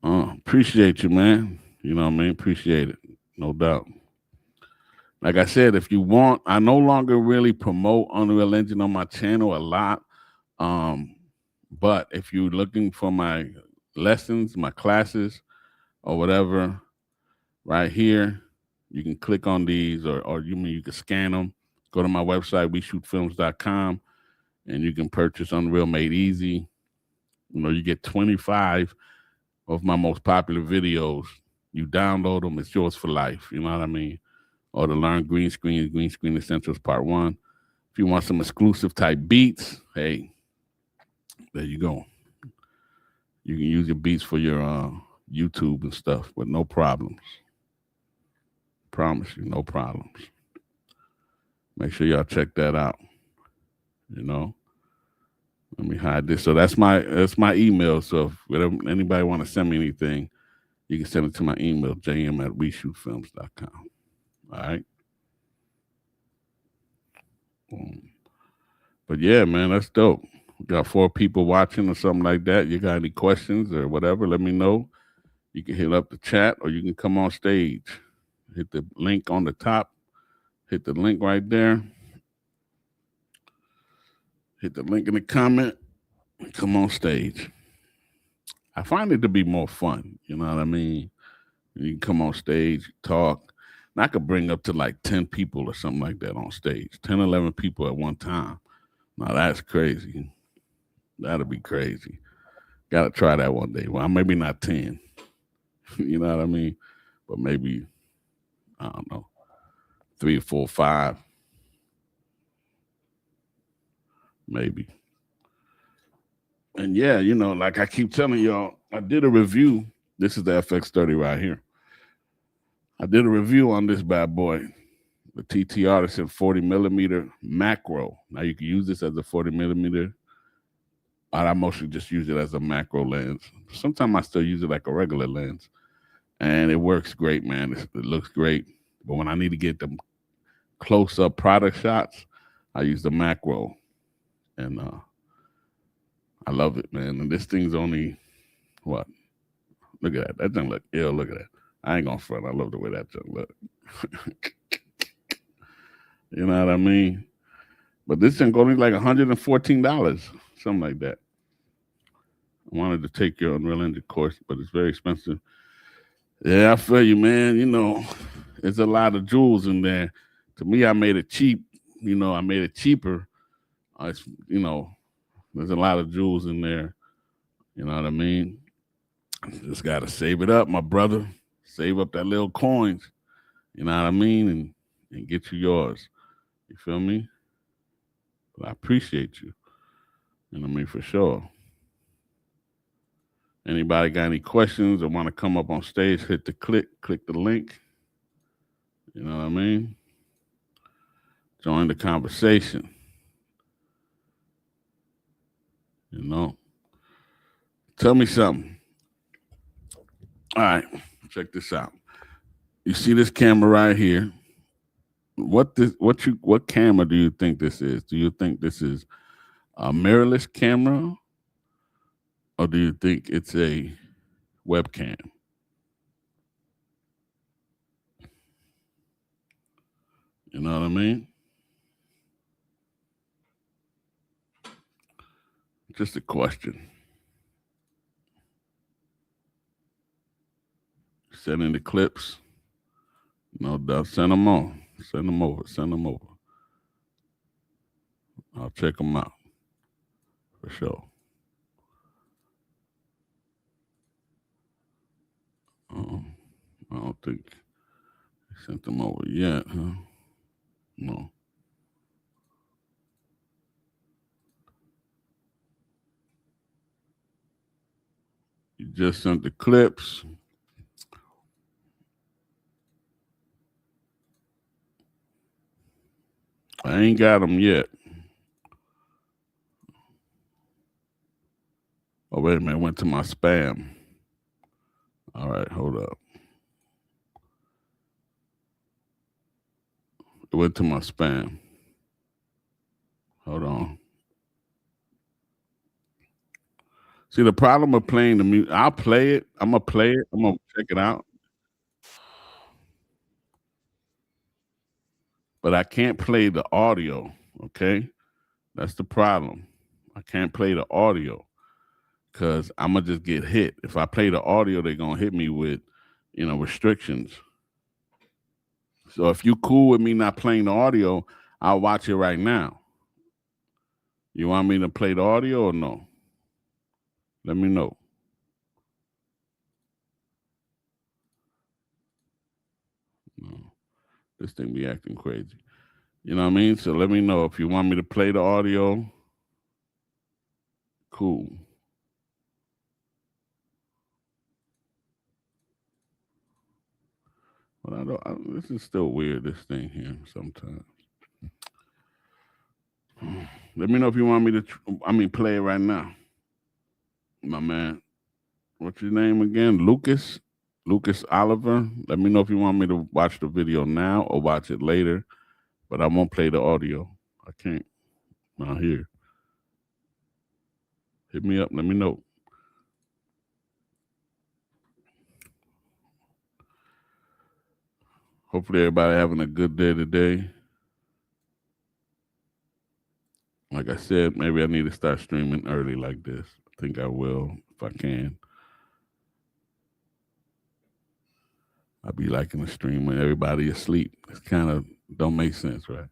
Appreciate you, man. You know what I mean? Appreciate it. No doubt. Like I said, if you want, I no longer really promote Unreal Engine on my channel a lot. But if you're looking for my lessons, my classes, or whatever, right here, You can click on these, or you can scan them. Go to my website, WeShootFilms.com, and you can purchase Unreal Made Easy. You get 25 of my most popular videos. You download them, it's yours for life. You know what I mean? Or to learn green screen essentials part 1. If you want some exclusive type beats, hey, there you go. You can use your beats for your YouTube and stuff with no problems. Promise you, no problems. Make sure y'all check that out. Let me hide this. So that's my email. So if anybody want to send me anything, you can send it to my email, jm@WeShootFilms.com. All right. But yeah, man, that's dope. We got 4 people watching or something like that. You got any questions or whatever, let me know. You can hit up the chat or you can come on stage. Hit the link on the top. Hit the link right there. Hit the link in the comment. Come on stage. I find it to be more fun. You know what I mean? You can come on stage, talk. And I could bring up to like 10 people or something like that on stage. 10, 11 people at one time. Now that's crazy. That'll be crazy. Gotta try that one day. Well, maybe not 10. You know what I mean? But maybe, I don't know, 3 or 4, 5. Maybe. And yeah, like I keep telling y'all, I did a review. This is the FX30 right here. I did a review on this bad boy, the TT Artisan 40 millimeter macro. Now you can use this as a 40 millimeter. I mostly just use it as a macro lens. Sometimes I still use it like a regular lens. And it works great, man. It looks great. But when I need to get them close up product shots, I use the macro. And I love it, man. And this thing's only, what? Look at that. That doesn't look ill. Look at that. I ain't gonna front. I love the way that junk look. You know what I mean? But this thing only like $114, something like that. I wanted to take your Unreal Engine course, but it's very expensive. Yeah, I feel you, man. There's a lot of jewels in there. To me, I made it cheap. I made it cheaper. There's a lot of jewels in there. You know what I mean? Just got to save it up, my brother. Save up that little coins. You know what I mean? And get you yours. You feel me? But I appreciate you. You know what I mean? For sure. Anybody got any questions or want to come up on stage, hit the click the link. You know what I mean? Join the conversation. Tell me something. All right, check this out. You see this camera right here? What camera do you think this is? Do you think this is a mirrorless camera, or do you think it's a webcam? You know what I mean? Just a question. Send in the clips. No doubt. Send them on. Send them over. Send them over. I'll check them out. For sure. I don't think I sent them over yet, huh? No. You just sent the clips. I ain't got them yet. Oh, wait a minute. Went to my spam. All right, hold up. It went to my spam. Hold on. See, the problem with playing the music, I'll play it. I'm going to play it. I'm going to check it out. But I can't play the audio, okay? That's the problem. I can't play the audio because I'm going to just get hit. If I play the audio, they're going to hit me with, restrictions. So if you cool with me not playing the audio, I'll watch it right now. You want me to play the audio or no? Let me know. No, this thing be acting crazy. You know what I mean? So let me know if you want me to play the audio. Cool. But this is still weird, this thing here sometimes. Let me know if you want me to, play it right now. My man, what's your name again? Lucas? Lucas Oliver. Let me know if you want me to watch the video now or watch it later, but I won't play the audio. I can't. Not here. Hit me up. Let me know. Hopefully everybody having a good day today. Like I said, maybe I need to start streaming early like this. I think I will if I can. I'll be liking the stream when everybody is asleep. It's kind of don't make sense, right?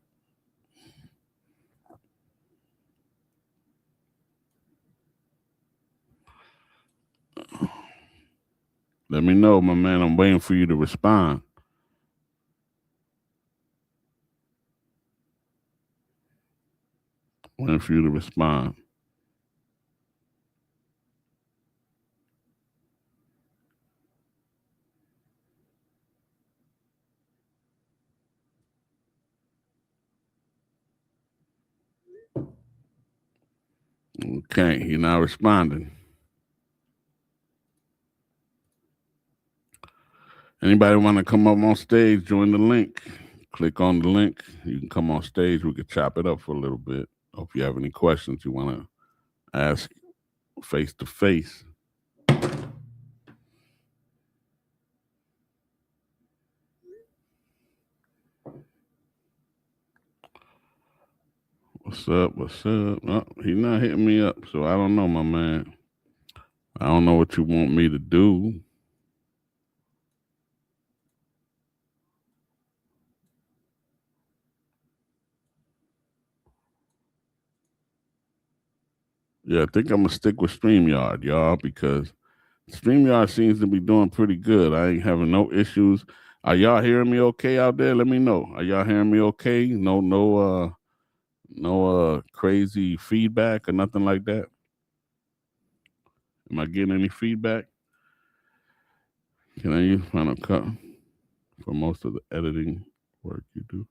Let me know, my man. I'm waiting for you to respond. Waiting for you to respond. Okay, you're not responding. Anybody want to come up on stage, join the link. Click on the link. You can come on stage. We could chop it up for a little bit. Or if you have any questions you want to ask face to face. What's up? What's up? Oh, he's not hitting me up, so I don't know, my man. I don't know what you want me to do. Yeah, I think I'm gonna stick with StreamYard, y'all, because StreamYard seems to be doing pretty good. I ain't having no issues. Are y'all hearing me okay out there? Let me know. Are y'all hearing me okay? No crazy feedback or nothing like that. Am I getting any feedback? Can I use Final Cut for most of the editing work you do?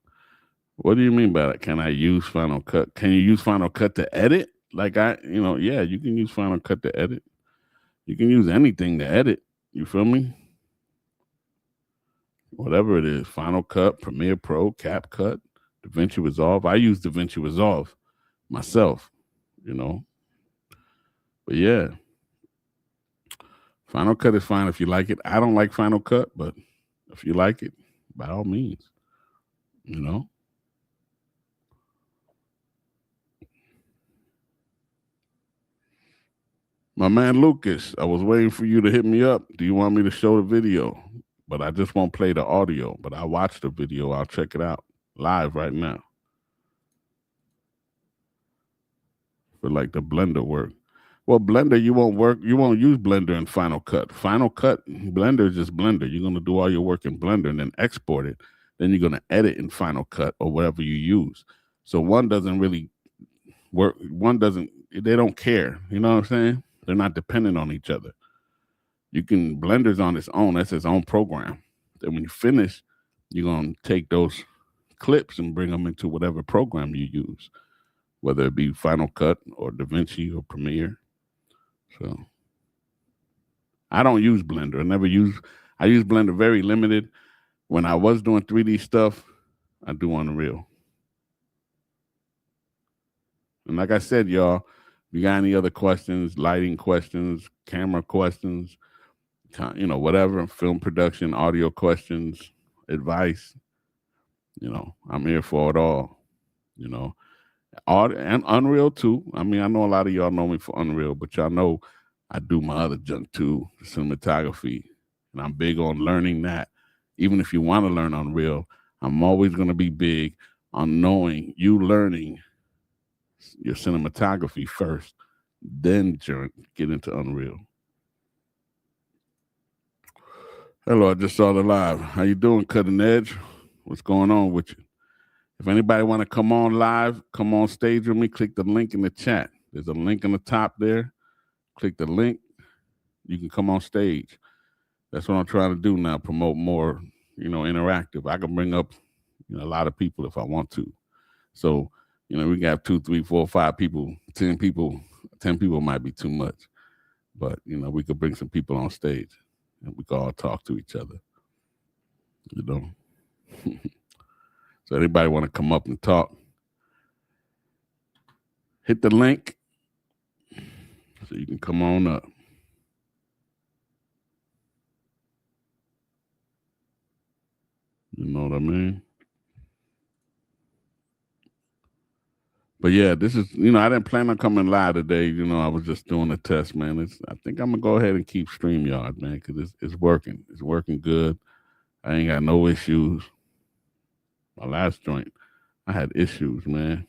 What do you mean by that? Can I use Final Cut? Can you use Final Cut to edit? Like yeah, you can use Final Cut to edit. You can use anything to edit. You feel me? Whatever it is, Final Cut, Premiere Pro, CapCut, DaVinci Resolve. I use DaVinci Resolve myself, you know. But yeah, Final Cut is fine if you like it. I don't like Final Cut, but if you like it, by all means, you know. My man Lucas, I was waiting for you to hit me up. Do you want me to show the video? But I just won't play the audio, but I'll watch the video. I'll check it out live right now. For like the Blender work. Well, Blender, you won't use Blender in Final Cut. Final Cut, Blender is just Blender. You're going to do all your work in Blender and then export it. Then you're going to edit in Final Cut or whatever you use. So one doesn't really work. They don't care. You know what I'm saying? They're not dependent on each other. Blender's on its own. That's its own program. Then when you finish, you're going to take those clips and bring them into whatever program you use, whether it be Final Cut or DaVinci or Premiere. So I don't use Blender. I use Blender very limited. When I was doing 3D stuff, I do Unreal. And like I said, y'all, if you got any other questions, lighting questions, camera questions, whatever, film production, audio questions, advice, I'm here for it all, and Unreal too. I mean, I know a lot of y'all know me for Unreal, but y'all know I do my other junk too, cinematography, and I'm big on learning that. Even if you want to learn Unreal, I'm always going to be big on knowing you learning your cinematography first, then get into Unreal. Hello, I just saw the live. How you doing, Cutting Edge? What's going on with you? If anybody want to come on live, come on stage with me, click the link in the chat. There's a link on the top there. Click the link. You can come on stage. That's what I'm trying to do now, promote more, interactive. I can bring up, a lot of people if I want to. So, we got 2, 3, 4, 5 people, 10 people. 10 people might be too much. But, we could bring some people on stage and we could all talk to each other. So anybody want to come up and talk, hit the link so you can come on up. You know what I mean? But yeah, this is, I didn't plan on coming live today. I was just doing a test, man. I think I'm going to go ahead and keep StreamYard, man, because it's working. It's working good. I ain't got no issues. My last joint, I had issues, man.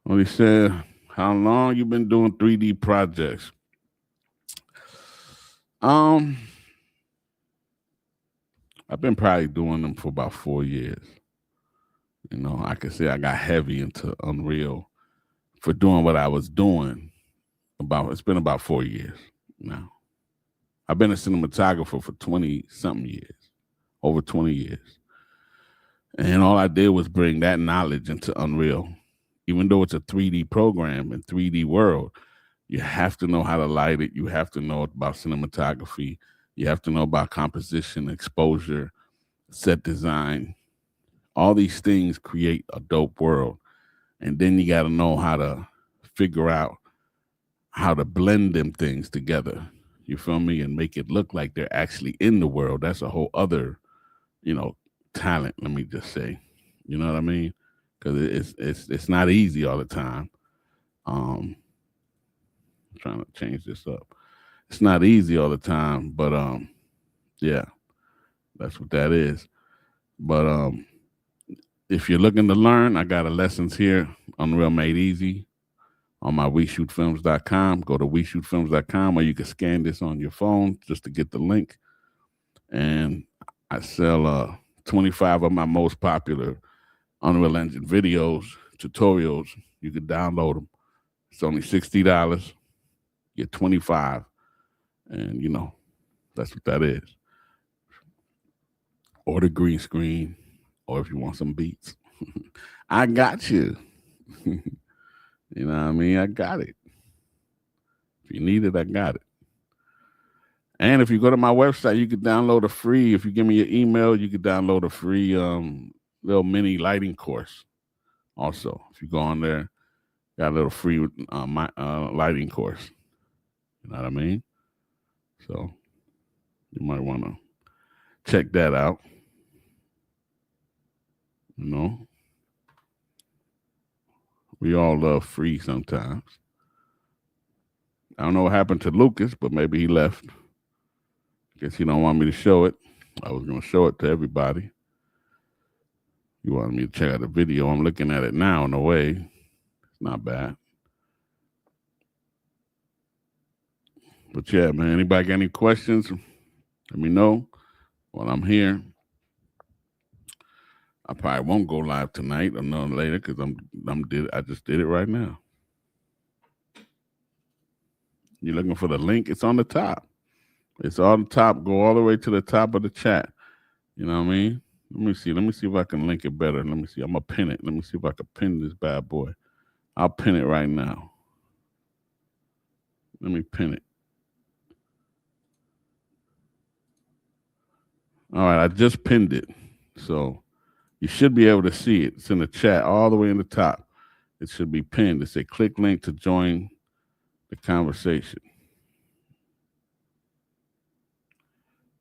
Well, he said, how long you been doing 3D projects? I've been probably doing them for about 4 years. I could say I got heavy into Unreal for doing what I was doing. It's been about 4 years now. I've been a cinematographer for 20-something years, over 20 years. And all I did was bring that knowledge into Unreal. Even though it's a 3D program and 3D world, you have to know how to light it. You have to know about cinematography. You have to know about composition, exposure, set design. All these things create a dope world. And then you got to know how to figure out how to blend them things together. You feel me? And make it look like they're actually in the world. That's a whole other, talent, let me just say. You know what I mean? Because it's not easy all the time. I'm trying to change this up. It's not easy all the time, but yeah, that's what that is. But if you're looking to learn, I got a lessons here, Unreal Made Easy, on my WeShootFilms.com. Go to WeShootFilms.com, or you can scan this on your phone just to get the link. And I sell 25 of my most popular Unreal Engine videos, tutorials. You can download them. It's only $60. Get 25. And, that's what that is. Or the green screen, or if you want some beats. I got you. You know what I mean? I got it. If you need it, I got it. And if you go to my website, you can download a free, if you give me your email, you can download a free little mini lighting course. Also, if you go on there, got a little free lighting course. You know what I mean? So you might want to check that out. We all love free sometimes. I don't know what happened to Lucas, but maybe he left. Guess he don't want me to show it. I was going to show it to everybody. He wanted me to check out the video. I'm looking at it now in a way. It's not bad. But yeah, man, anybody got any questions? Let me know while I'm here. I probably won't go live tonight or no later because I just did it right now. You're looking for the link? It's on the top. It's on the top. Go all the way to the top of the chat. You know what I mean? Let me see. Let me see if I can link it better. Let me see. I'm gonna pin it. Let me see if I can pin this bad boy. I'll pin it right now. Let me pin it. All right, I just pinned it. So you should be able to see it. It's in the chat all the way in the top. It should be pinned. It says click link to join the conversation.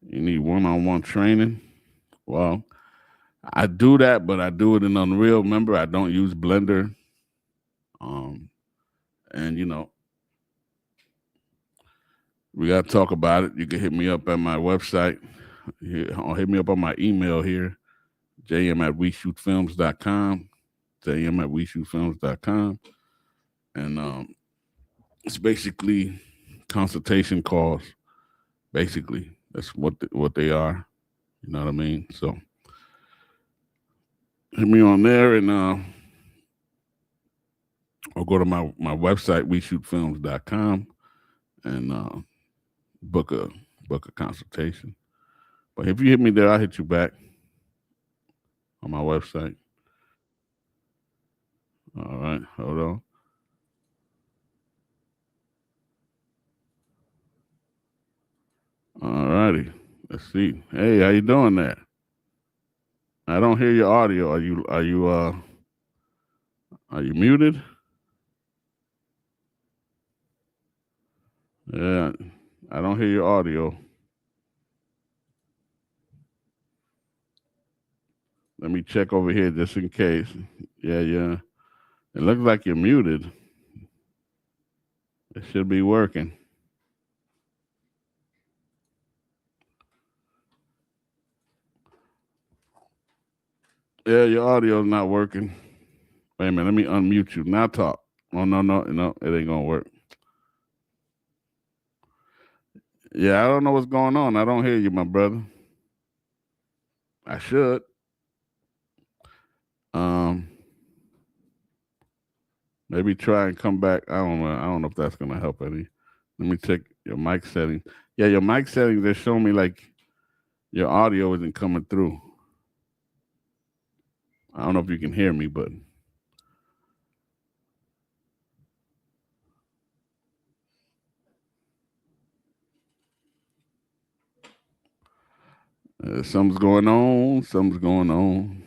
You need one-on-one training? Well, I do that, but I do it in Unreal. Remember, I don't use Blender. And we got to talk about it. You can hit me up at my website, Hit me up on my email here, jm at WeShootFilms.com, jm at WeShootFilms.com. And it's basically consultation calls. Basically, that's what they are. You know what I mean? So hit me on there, and or go to my website, WeShootFilms.com, and book a book a consultation. But if you hit me there, I'll hit you back on my website. All right, hold on. All righty. Let's see. Hey, how you doing there? I don't hear your audio. Are you muted? Yeah. I don't hear your audio. Let me check over here just in case. Yeah, yeah. It looks like you're muted. It should be working. Yeah, your audio is not working. Wait a minute, let me unmute you. Now talk. Oh no, no, no, it ain't gonna work. Yeah, I don't know what's going on. I don't hear you, my brother. I should. Um, maybe try and come back. I don't know. I don't know if that's gonna help any. Let me check your mic settings. Yeah, your mic settings, they show me like your audio isn't coming through. I don't know if you can hear me, but something's going on. Something's going on.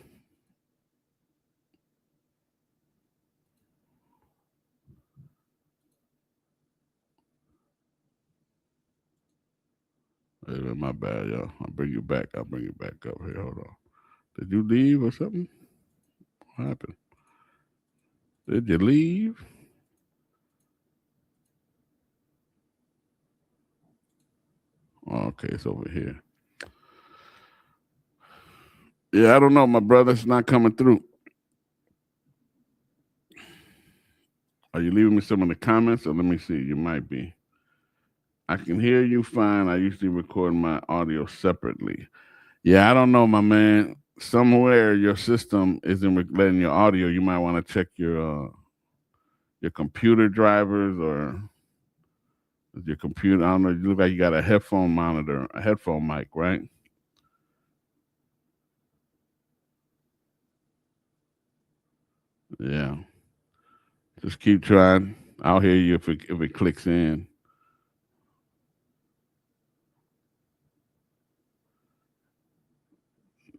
My bad, y'all. I'll bring you back. I'll bring you back up here. Hold on. Did you leave or something? What happened? Did you leave? Oh, okay, it's over here. Yeah, I don't know, my brother. It's not coming through. Are you leaving me some in the comments? Or let me see. You might be. I can hear you fine. I usually record my audio separately. Yeah, I don't know, my man. Somewhere your system isn't letting your audio. You might want to check your computer drivers or your computer. I don't know. You look like you got a headphone monitor, a headphone mic, right? Yeah. Just keep trying. I'll hear you if it clicks in.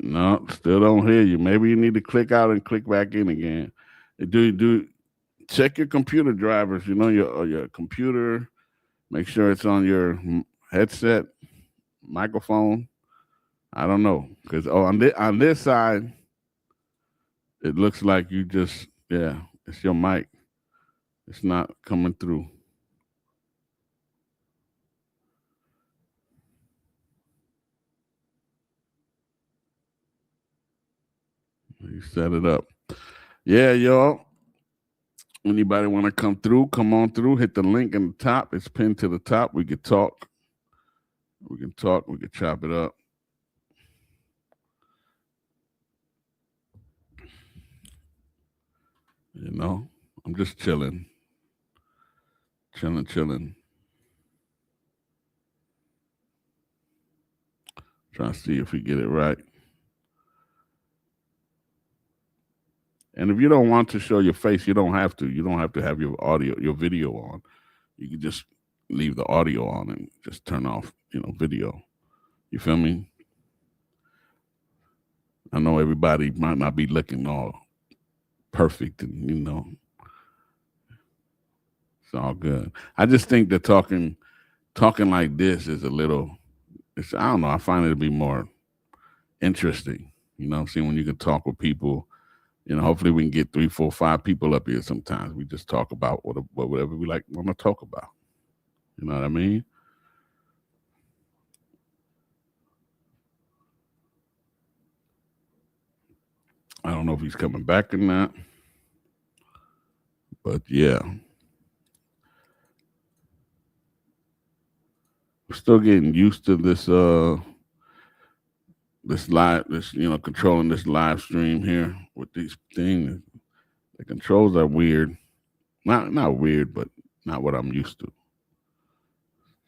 No, still don't hear you. Maybe you need to click out and click back in again. Do check your computer drivers. You know your computer. Make sure it's on your headset, microphone. I don't know because on this side, it looks like you just it's your mic. It's not coming through. You set it up. Yeah, y'all. Anybody want to come through? Come on through. Hit the link in the top. It's pinned to the top. We could talk. We can talk. We could chop it up. You know, I'm just chilling. Chilling. Trying to see if we get it right. And if you don't want to show your face, you don't have to. You don't have to have your video on. You can just leave the audio on and just turn off, video. You feel me? I know everybody might not be looking all perfect and it's all good. I just think that talking like this is a little I don't know, I find it to be more interesting. You know what I'm saying? When you can talk with people, hopefully we can get 3, 4, 5 people up here sometimes. We just talk about whatever we like want to talk about. You know what I mean? I don't know if he's coming back or not, but yeah, we're still getting used to this live, this controlling this live stream here with these things. The controls are weird, not weird, but not what I'm used to.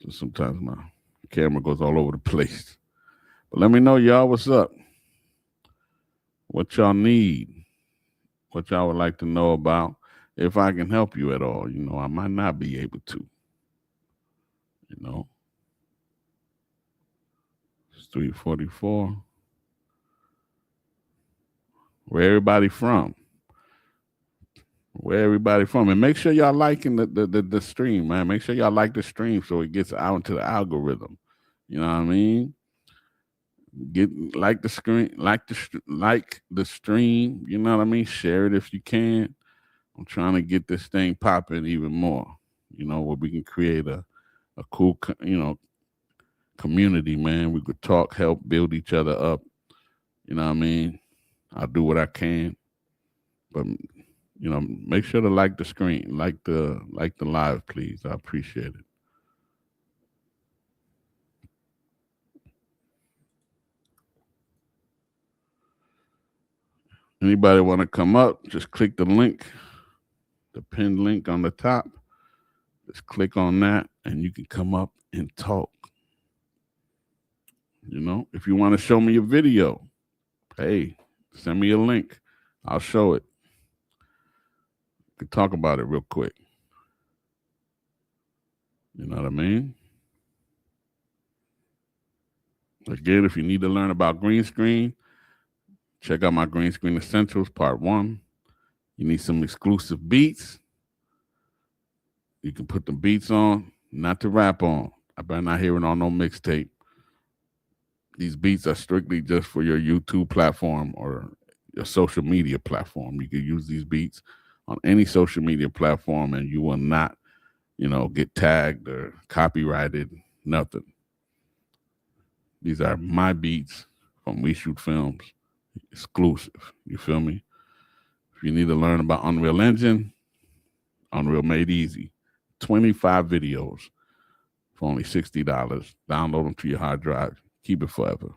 So sometimes my camera goes all over the place. But let me know, y'all, what's up? What y'all need? What y'all would like to know about? If I can help you at all, I might not be able to. You know, it's 3:44. Where everybody from? Where everybody from? And make sure y'all liking the stream, man. Make sure y'all like the stream so it gets out into the algorithm. You know what I mean? Get like the screen, like the stream. You know what I mean? Share it if you can. I'm trying to get this thing popping even more. Where we can create a cool, community, man. We could talk, help build each other up. You know what I mean? I'll do what I can, but make sure to like the screen, like the live, please. I appreciate it. Anybody want to come up? Just click the pinned link on the top. Just click on that, and you can come up and talk. If you want to show me a video, hey, send me a link. I'll show it. We can talk about it real quick. You know what I mean? Again, if you need to learn about green screen, check out my Green Screen Essentials Part 1. You need some exclusive beats. You can put the beats on, not to rap on. I better not hear it on no mixtape. These beats are strictly just for your YouTube platform or your social media platform. You can use these beats on any social media platform and you will not, get tagged or copyrighted, nothing. These are my beats from We Shoot Films, exclusive. You feel me? If you need to learn about Unreal Engine, Unreal Made Easy, 25 videos for only $60. Download them to your hard drive. Keep it forever.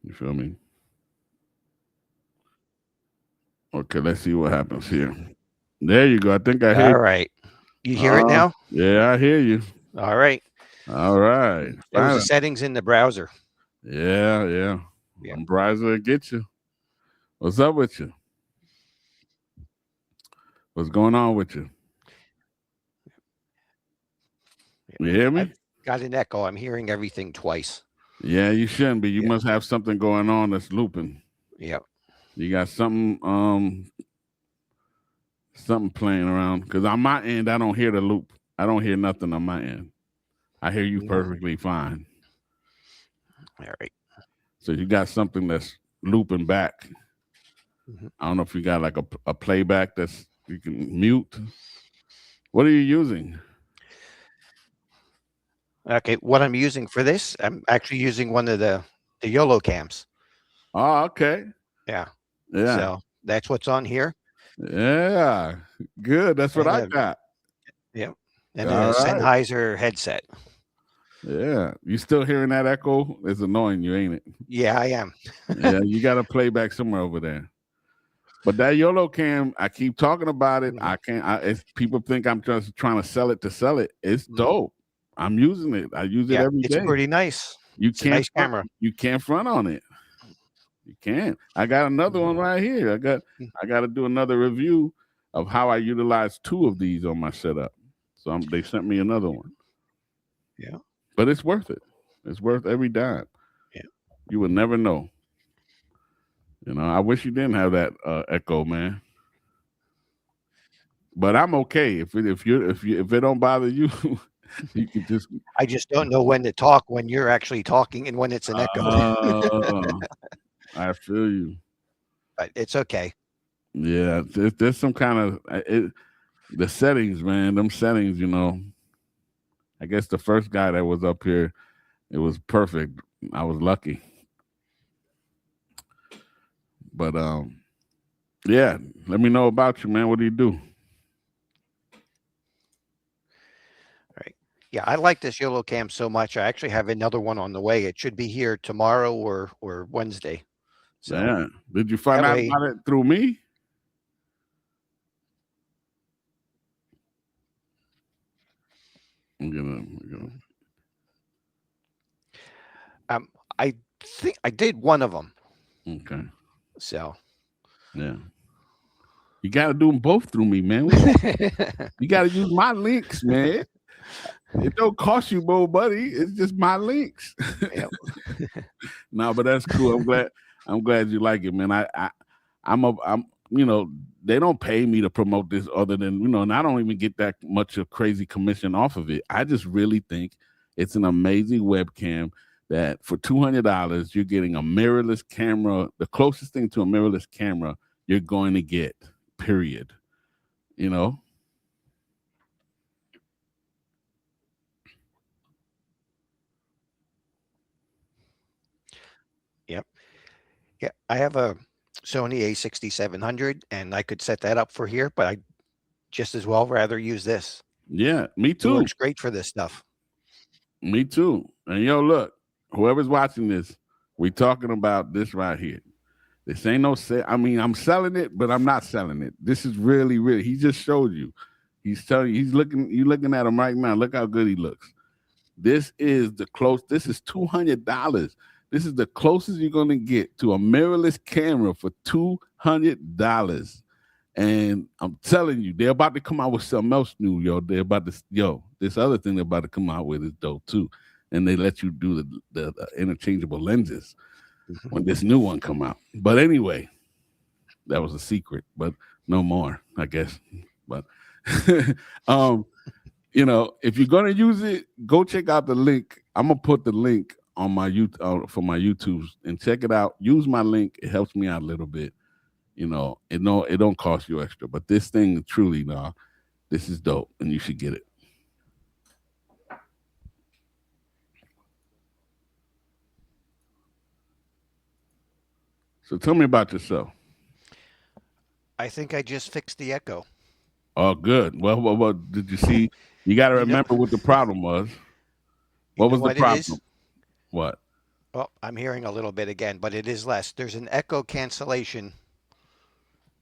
You feel me? Okay, let's see what happens here. There you go. I think I hear. All right. You hear it now? Yeah, I hear you. All right. All right. There was the settings in the browser. Yeah. I'm browser will get you. What's up with you? What's going on with you? You hear me? I've got an echo. I'm hearing everything twice. Yeah, you shouldn't be. You must have something going on that's looping. Yep. You got something playing around. Because on my end, I don't hear the loop. I don't hear nothing on my end. I hear you perfectly fine. All right. So you got something that's looping back. Mm-hmm. I don't know if you got like a playback that's you can mute. What are you using? Okay, what I'm using for this, I'm actually using one of the YOLO cams. Oh, okay. Yeah. So that's what's on here. Yeah, good. That's what I got. Yeah, and a Sennheiser headset. Yeah, you still hearing that echo? It's annoying you, ain't it? Yeah, I am. Yeah, you got to play back somewhere over there. But that YOLO cam, I keep talking about it. I can't. People think I'm just trying to sell it to sell it. It's dope. I'm using it. I use it every day. It's pretty nice. It's a nice camera. You can't front on it. You can't. I got another one right here. I got to do another review of how I utilize 2 of these on my setup. So they sent me another one. Yeah. But it's worth it. It's worth every dime. Yeah. You would never know. I wish you didn't have that echo, man. But I'm okay if it don't bother you. You can just. I just don't know when to talk when you're actually talking and when it's an echo. I feel you. But it's okay. Yeah, there's some kind of the settings, man. Them settings, I guess the first guy that was up here, it was perfect. I was lucky. But yeah, let me know about you, man. What do you do? Right. Yeah, I like this YOLO cam so much. I actually have another one on the way. It should be here tomorrow or Wednesday. So Yeah. Did you find that out way, about it through me? I'm gonna mhm. I think I did one of them. okay. So Yeah. You gotta do them both through me, man. What's wrong? You gotta use my links, man. It don't cost you more money. It's just my links. yeah, No, but that's cool. I'm glad you like it, man. I'm you know, they don't pay me to promote this other than, and I don't even get that much of crazy commission off of it. I just really think it's an amazing webcam that for $200 you're getting a mirrorless camera, the closest thing to a mirrorless camera you're going to get. Period. You know? yep, yeah. I have a Sony A6700, and I could set that up for here, but I just as well rather use this. Yeah, me It too. works great for this stuff. Me too. And yo, look, whoever's watching this, we talking about this right here. This ain't no sale. I mean, I'm selling it, but I'm not selling it. This is really, really. He just showed you. He's telling you. He's looking. You looking at him right now. Look how good he looks. This is the close. This is $200. This is the closest you're gonna get to a mirrorless camera for $200. And I'm telling you, they're about to come out with something else new, yo. They're about to, this other thing they're about to come out with is dope too. And they let you do the interchangeable lenses Mhm. when this new one come out. But anyway, that was a secret, but no more, I guess. But um, if you're gonna use it, go check out the link. I'm gonna put the link on my YouTube for my YouTube and check it out. Use my link; it helps me out a little bit. It don't cost you extra, but this thing truly, nah, this is dope, and you should get it. So tell me about yourself. I think I just fixed the echo. Oh, good. Well, what did you see? You got to You know, remember what the problem was. you What know was the what it problem? is? What? Well, I'm hearing a little bit again, but it is less. There's an echo cancellation.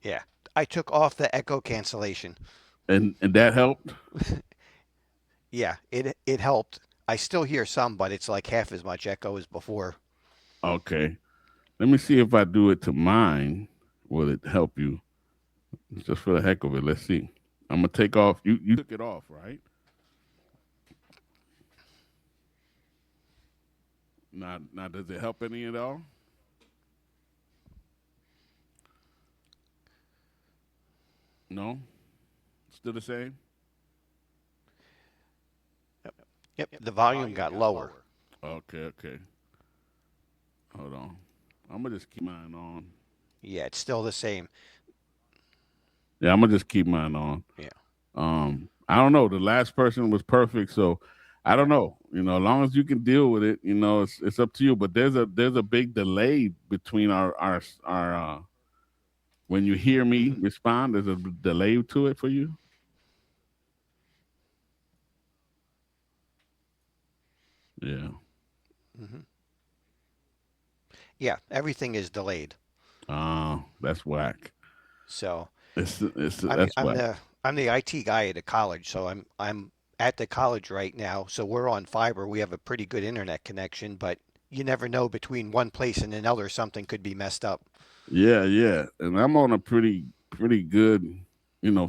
Yeah, I took off the echo cancellation. And that helped. Yeah, it helped. I still hear some, but it's like half as much echo as before. Okay. Let me see if I do it to mine. Will it help you? Just for the heck of it. Let's see. I'm gonna take off. You took it off, right? Now does it help any at all? No. Still the same. Yep, yep. The volume got lower. Okay. Okay. Hold on. I'm gonna just keep mine on. Yeah, it's still the same. Yeah, I'm gonna just keep mine on. Yeah. I don't know. The last person was perfect, so I don't know. As long as you can deal with it, it's up to you. But there's a big delay between our when you hear me Hmm. respond. There's a delay to it for you. Yeah. Hmm. Yeah, everything is delayed. That's whack. So That's I'm whack. the IT guy at a college, so I'm at the college right now. So we're on fiber. We have a pretty good internet connection, but you never know between one place and another something could be messed up. Yeah, yeah. And I'm on a pretty good,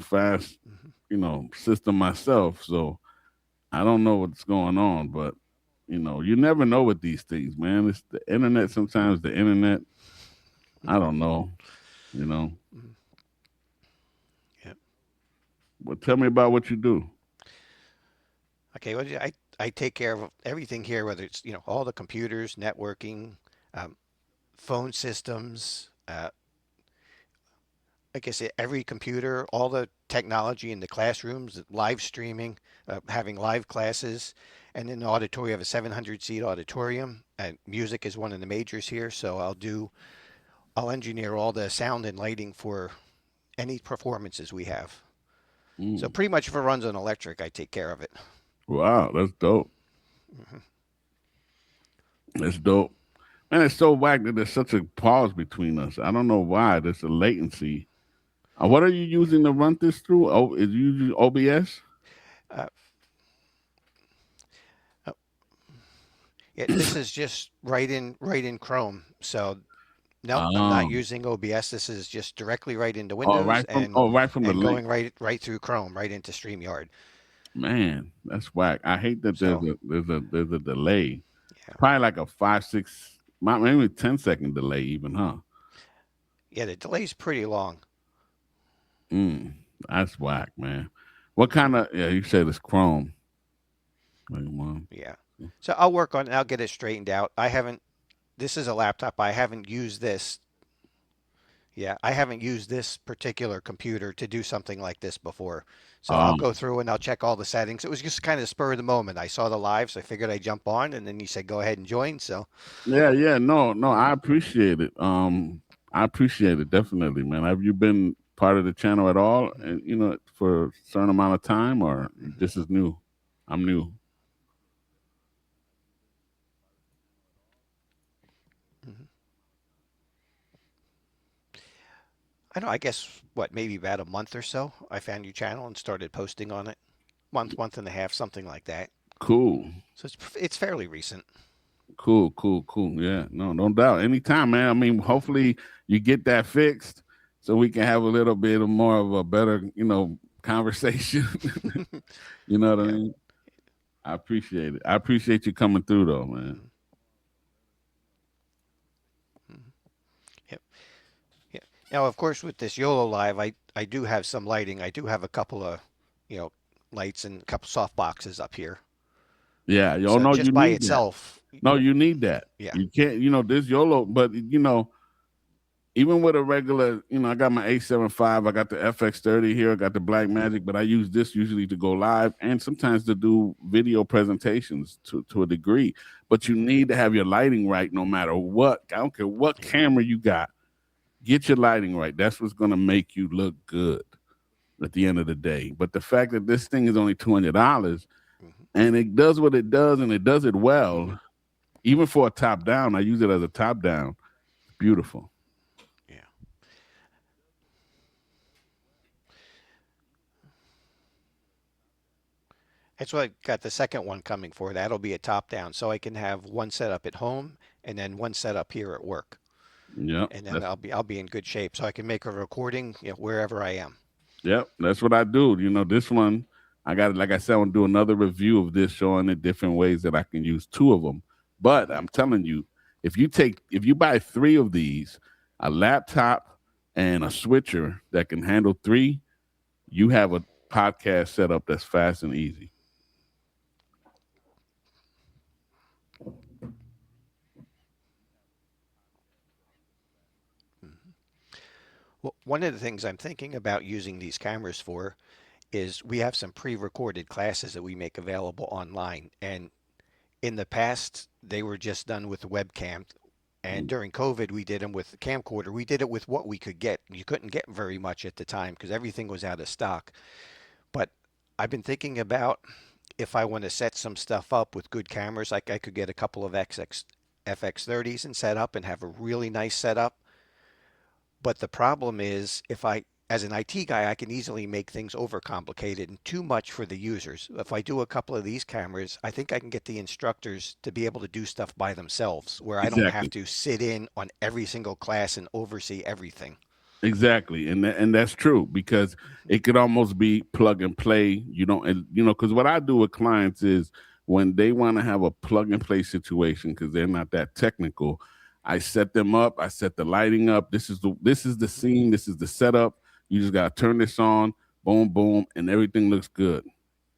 fast, Hmm. system myself. So I don't know what's going on, but you never know with these things, man. It's the internet. Sometimes the internet, I don't know, you know. Hmm. Yeah. But tell me about what you do. Okay. Well, I take care of everything here, whether it's all the computers, networking, um, phone systems. Like I said, every computer, all the technology in the classrooms, live streaming, having live classes, and in the auditorium, we have a 700 seat auditorium. And music is one of the majors here, so I'll do I'll engineer all the sound and lighting for any performances we have. So Mm. pretty much if it runs on electric, I take care of it. Wow, that's dope. Hmm. That's dope. Man, it's so whack that there's such a pause between us. I don't know why. There's a latency. What are you using to run this through? Oh, is you using OBS? Uh, uh, yeah, this is just right in Chrome. So no, I'm not Um, using OBS. This is just directly right into oh, Windows right from the and link. going right through Chrome, right into StreamYard. Man, that's whack. I hate that So there's a delay. yeah, Probably like a 5, 6, maybe 10-second delay, even, huh? yeah, the delay's pretty long. Mm, that's whack, man. What Hmm. kind of? Yeah, you said it's Chrome. Like, one. Yeah. So I'll work on it. I'll get it straightened out. I haven't. This is a laptop. I haven't used this. Yeah, I haven't used this particular computer to do something like this before. So I'll go Um, through and I'll check all the settings. It was just kind of spur of the moment. I saw the live, so I figured I'd jump on, and then you said go ahead and join. So yeah, yeah, no, no, I appreciate it. I appreciate it definitely, man. Have you been part of the channel at all? And for a certain amount of time, or mhm, this is new? I'm new. mhm. I know. I guess what maybe about a month or so. I found your channel and started posting on it. Month and a half, something like that. Cool, So it's fairly recent. cool, cool, cool. Yeah, no doubt. Anytime, man. I mean, Hmm. hopefully you get that fixed so we can have a little bit of more of a better, conversation. You know what I Yeah. mean? I appreciate it. I appreciate you coming through, though, man. Mhm, mhm. Yep. Yeah. Now, of course, with this YOLO Live, I do have some lighting. I do have a couple of, you know, lights and a couple soft boxes up here. Yeah, yo, So no, you just by need that. itself, No, you need that. yeah. You can't, this YOLO, but even with a regular, I got my A75, I got the FX30 here, I got the Black Hmm. Magic, but I use this usually to go live and sometimes to do video presentations to a degree. But you Hmm. need to have your lighting right no matter what. I don't care what Yeah. camera you got. Get your lighting right. That's what's gonna make you look good at the end of the day. But the fact that this thing is only $200 Hmm. and it does what it does and it does it Hmm. well, even for a top down, I use it as a top down. It's beautiful. Yeah. That's what I got the second one coming for. That'll be a top down, so I can have one set up at home and then one set up here at work, Yep. and then That's I'll be in good shape, so I can make a recording, wherever I am. Yep, that's what I do. This one, I got like I said, I want to do another review of this, showing the different ways that I can use two of them. But Hmm. I'm telling you, if you buy three of these, a laptop and a switcher that can handle three, you have a podcast setup that's fast and easy. Hmm. Well, one of the things I'm thinking about using these cameras for is we have some pre-recorded classes that we make available online, and in the past they were just done with the webcam. And Mm. during COVID, we did them with the camcorder. We did it with what we could get. You couldn't get very much at the time because everything was out of stock. But I've been thinking about if I want to set some stuff up with good cameras, like I could get a couple of FX30s and set up and have a really nice setup. But the problem is, as an IT guy, I can easily make things overcomplicated and too much for the users. If I do a couple of these cameras, I think I can get the instructors to be able to do stuff by themselves where I don't have Exactly. to sit in on every single class and oversee everything. Exactly, and that's true because Hmm. it could almost be plug and play. You don't, and, because what I do with clients is when they want to have a plug and play situation because they're not that technical, I set them up. I set the lighting up. This is the scene. This is the setup. You just gotta turn this on. Boom, boom, and everything looks good.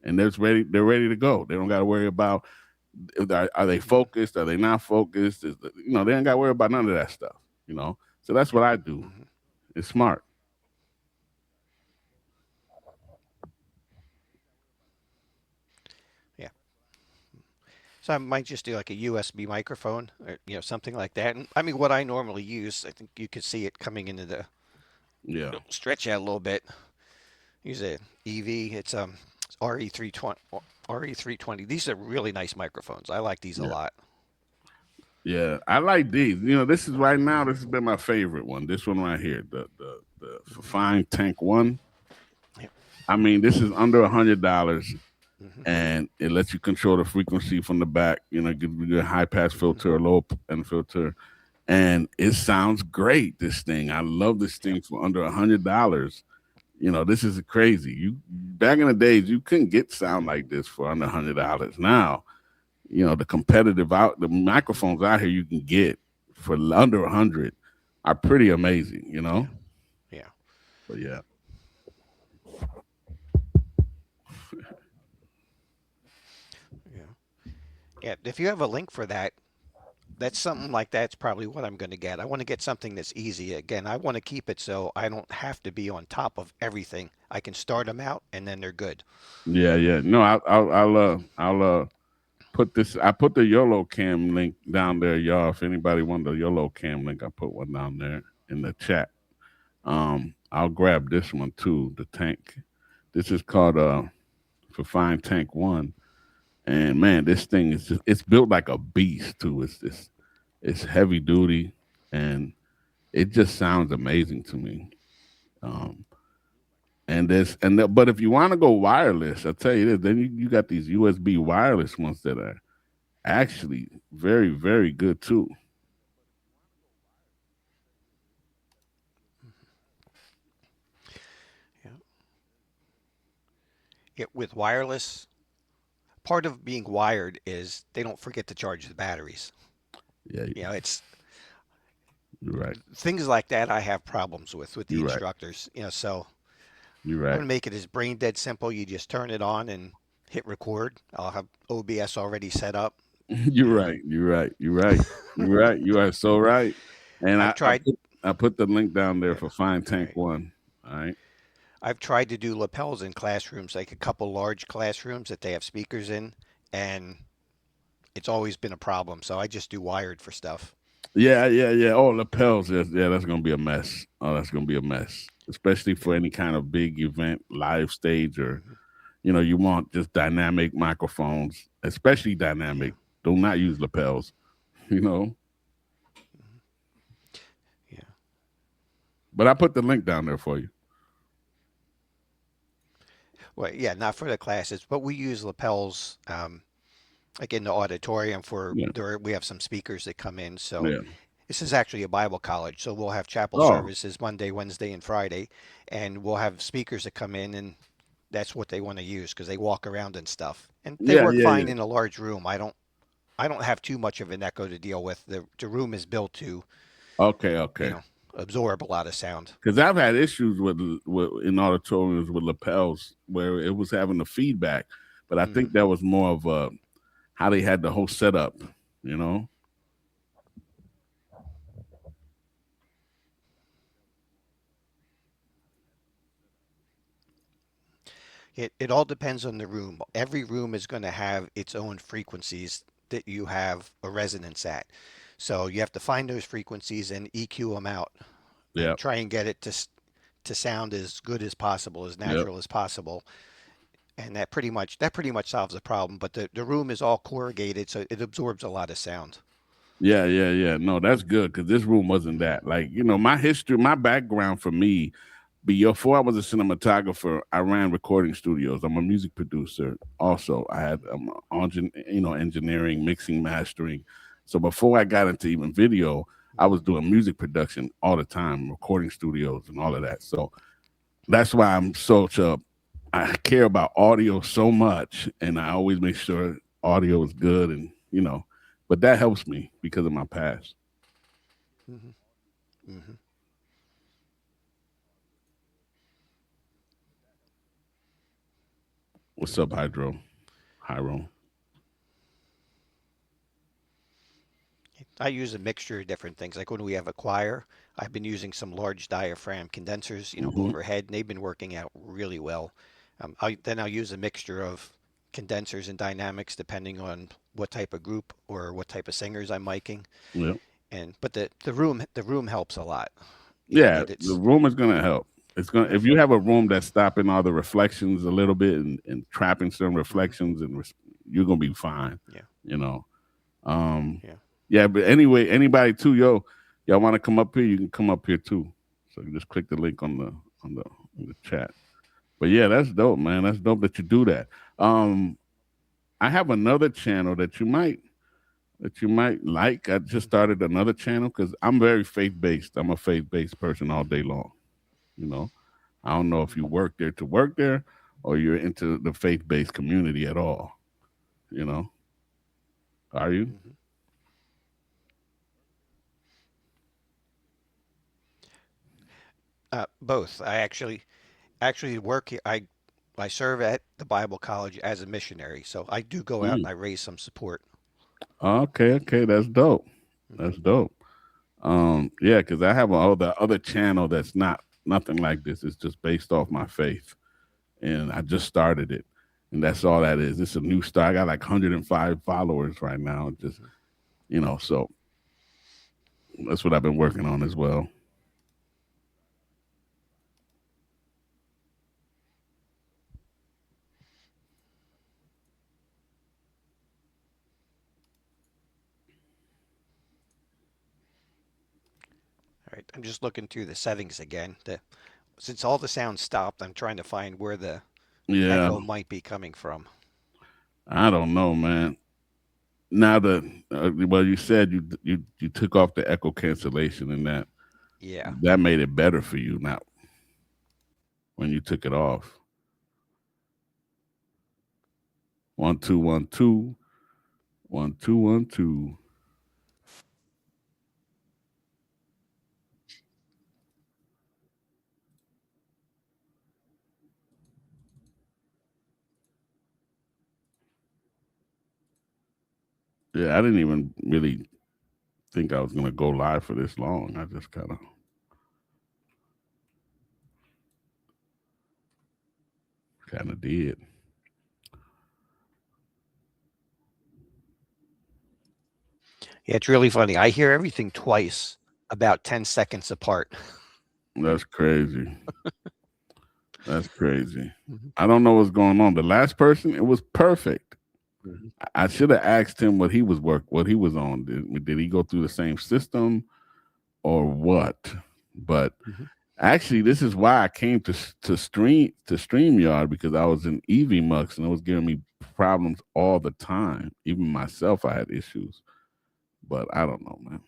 And they're ready. They're ready to go. They don't got to worry about are they Hmm. focused? Are they not focused? They don't got to worry about none of that stuff. So that's what Yep. I do. Hmm. It's smart. Yeah. So I might just do like a USB microphone or something like that. And I mean, what I normally use, I think you could see it coming into the Yeah, stretch out a little bit. Use a EV. It's RE320. RE320. These are really nice microphones. I like these a yeah, lot. yeah. I like these. This is right now. This has been my favorite one. This one right here, the Hmm. Fine Tank One. Yeah. I mean, this is under $100, Hmm. and it lets you control the frequency from the back. Give you a high pass Hmm. filter, a low end filter, and it sounds great. This thing, I love this Yep. thing for under $100. This is crazy. You back in the days, you couldn't get sound Hmm. like this for under $100. Now, the competitive out the Hmm. microphones out here you can get for under 100 are pretty amazing. Yeah. Yeah. But yeah, Yeah. Yeah. If you have a link for that, that's something like that's probably what I'm going to get. I want to get something that's easy. Again, I want to keep it so I don't have to be on top of everything. I can start them out and then they're good. yeah, yeah. No, I'll put this. I put the YOLO Cam link down there, y'all. If anybody want the YOLO Cam link, I put one down there in the chat. I'll grab this one too. The tank. This is called for Fine Tank One. And man, this thing is it's built like a beast too. It's heavy duty, and it just sounds amazing to me. Um, but if you want to go wireless, I'll tell you this. Then you got these USB wireless ones that are actually very very good too. Yeah. With wireless, part of being wired is they don't forget to charge the batteries. Yeah, It's you're right. things like that I have problems with the You're right. instructors. So You're I'm right. going to make it as brain dead simple. You just turn it on and hit record. I'll have OBS already set up. You're You know, right. You're right. You're right. You're right. You are so right. And I've tried. I put the link down there Yeah, for Fine all Tank right. One. All right. I've tried to do lapels in classrooms, like a couple large classrooms that they have speakers in, and it's always been a problem. So I just do wired for stuff. Yeah, yeah, yeah. Oh, lapels. Yes, yeah, that's gonna be a mess. Oh, that's gonna be a mess, especially for Yeah. any kind of big event, live stage, or Hmm. you want just dynamic microphones, especially Yeah. dynamic. Do not use lapels. You know. Hmm. Yeah. But I put the link down there for you. Well, yeah, not for the classes, but we use lapels like in the auditorium for Yeah, there. We have some speakers that come in. So yeah. this is actually a Bible college, so we'll have chapel Oh, services Monday, Wednesday, and Friday, and we'll have speakers that come in, and that's what they want to use because they walk around and stuff, and they yeah, work yeah, fine yeah. in a large room. I don't have too much of an echo to deal with. The room is built to Okay, you okay. know absorb a lot of sound. Because I've had issues with in auditoriums with lapels where it was having the feedback, but I Hmm. think that was more of how they had the whole setup. You know. It all depends on the room. Every room is going to have its own frequencies that you have a resonance at. So you have to find those frequencies and EQ them out and Yep. try and get it to sound as good as possible, as Yep. natural as possible. And that pretty much solves the problem. But the room is all corrugated, so it absorbs a lot of sound. Yeah, yeah, yeah. No, that's good because this room wasn't Hmm. that. Like, my history, my background for me, before I was a cinematographer, I ran recording studios. I'm a music producer. Also, I had engineering, mixing, mastering. So before I got into even video, I Hmm. was doing music production all the time, recording studios and all of that. So that's why I'm such a I care about audio so much, and I always make sure audio is good, and but that helps me because of my past. Hmm. Hmm. What's up, Hyro? I use a mixture of different things. Like when we have a choir, I've been using some large diaphragm condensers, Hmm. overhead, and they've been working out really well. Then I'll use a mixture of condensers and dynamics depending on what type of group or what type of singers I'm miking. Yeah. And but the room helps a lot. You know Yeah, that the it's room is gonna help. It's gonna yeah. if you have a room that's stopping all the reflections a little bit and trapping some Hmm. reflections you're gonna be fine. Yeah. You know. Um, Yeah. yeah, but anyway, anybody too, y'all want to come up here? You can come up here too. So you just click the link on the in the chat. But yeah, that's dope, man. That's dope that you do that. Um, I have another channel that you might like. I just Hmm. started another channel because I'm very faith based. I'm a faith based person all day long. You know, I don't know if you Hmm. work there to work there or you're into the faith based community at all. You know, are you? Hmm. Both. I actually work here. I serve at the Bible College as a missionary, so I do go out and Mm. I raise some support. Okay, okay, that's dope. Hmm. That's dope. Yeah, because I have a other channel that's not nothing like this. It's just based off Hmm. my faith, and I just started it, and that's all that is. It's a new start. I got like 105 followers right now. Just Hmm. so that's what I've been working on as well. All right, I'm just looking through the settings again. Since all the sound stopped, I'm trying to find where the Yeah, echo might be coming from. I don't know, man. Now well, you said you took off the echo cancellation, and Yeah. that made it better for you now when you took it off. 1 2 1 2 1 2 1 2. Yeah, I didn't even really think I was gonna go live for this long. I just kind of did. Yeah, it's really funny. I hear everything twice, about 10 seconds apart. That's crazy. That's crazy. Hmm. I don't know what's going on. The last person, it was perfect. Hmm. I should have asked him what he was on. Did he go through the same system or what? But Hmm. actually, this is why I came to StreamYard because I was in EV and it was giving me problems all the time. Even myself, I had issues. But I don't know, man.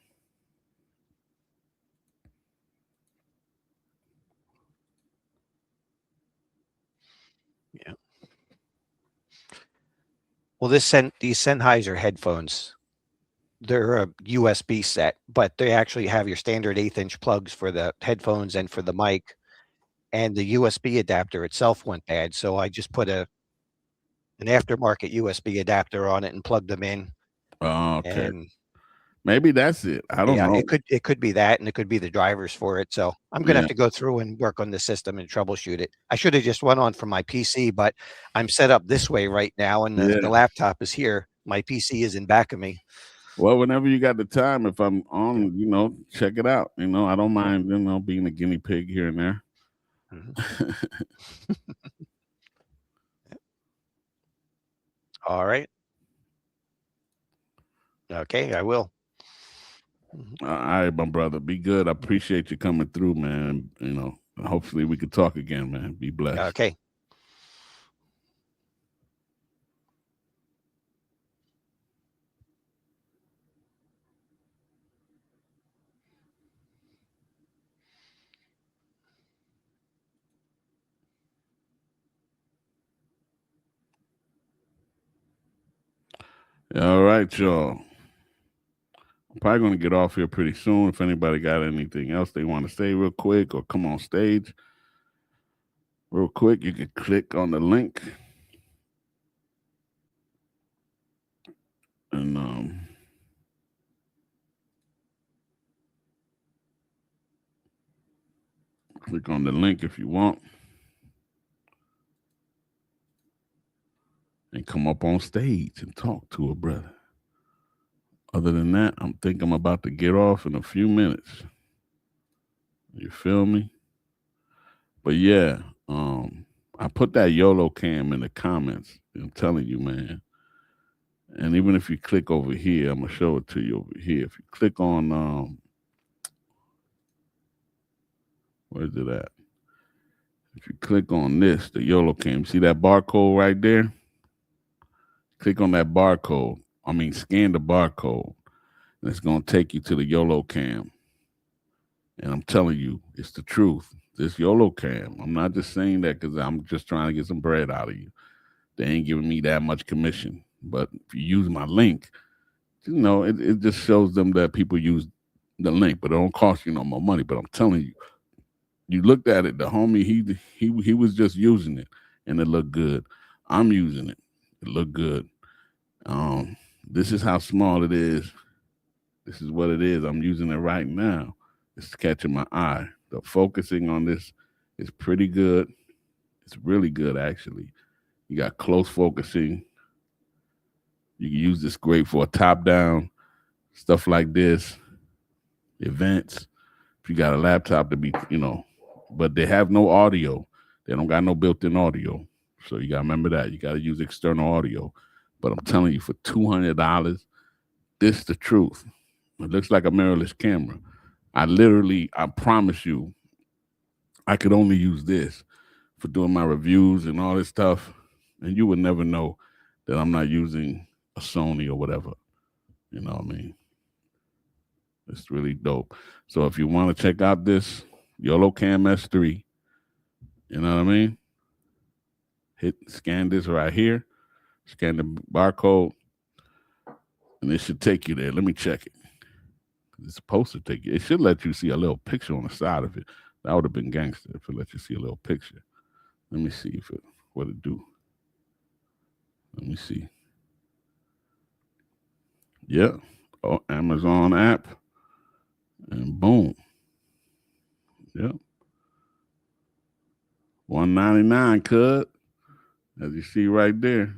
Yeah. Well, these Sennheiser headphones, they're a USB set, but they actually have your standard 1/8 inch plugs for the headphones and for the mic. And the USB adapter itself went bad, so I just put an aftermarket USB adapter on it and plugged them in. Okay. And Maybe that's it. I don't yeah, know. it could be that, and it could be the drivers for it. So I'm gonna have Yeah. to go through and work on the system and troubleshoot it. I should have just went on from my PC, but I'm set up this way right now, and the Yeah. laptop is here. My PC is in back of me. Well, whenever you got the time, if I'm Yeah. on, check it out. I don't Yeah. mind, being a guinea pig here and there. Mhm. All right. Okay, I will. Mhm. All right, my brother. Be good. I appreciate you coming through, man. Hopefully we could talk again, man. Be blessed. Okay. All right, y'all. I'm probably gonna get off here pretty soon. If anybody got anything else they want to say real quick or come on stage real quick, you can click on the link and click on the link if you want and come up on stage and talk to a brother. Other than that, I think I'm about to get off in a few minutes. You feel me? But yeah, I put that YOLO cam in the comments. I'm telling you, man. And even if you click over here, I'm gonna show it to you over here. If you click on where's it at? If you click on this, the YOLO cam, see that barcode right there? Click on that barcode. I mean, scan the barcode, and it's gonna take you to the YOLO cam. And I'm telling you, it's the truth. This YOLO cam. I'm not just saying that because I'm just trying to get some bread out of you. They ain't giving me that much commission. But if you use my link, it just shows them that people use the link, but it don't cost you no more money. But I'm telling you, you looked at it, the homie, he was just using it and it looked good. I'm using it. It looked good. Um, this is how small it is. This is what it is. I'm using it right now. It's catching my eye. The focusing on this is pretty good. It's really good, actually. You got close focusing. You can use this great for a top down, stuff like this, events. If you got a laptop to be, but they have no audio. They don't got no built in audio. So you got to remember that. You got to use external audio. But I'm telling you, for $200, this the truth. It looks like a mirrorless camera. I promise you, I could only use this for doing my reviews and all this stuff. And you would never know that I'm not using a Sony or whatever. You know what I mean? It's really dope. So if you want to check out this YOLO Cam S3, you know what I mean? Scan this right here, scan the barcode, and it should take you there. Let me check it. It's supposed to take you. It should let you see a little picture on the side of it. That would have been gangster if it let you see a little picture. Let me see what it do. Let me see. Yeah. Oh, Amazon app. And boom. Yep. $199, cuz. As you see right there.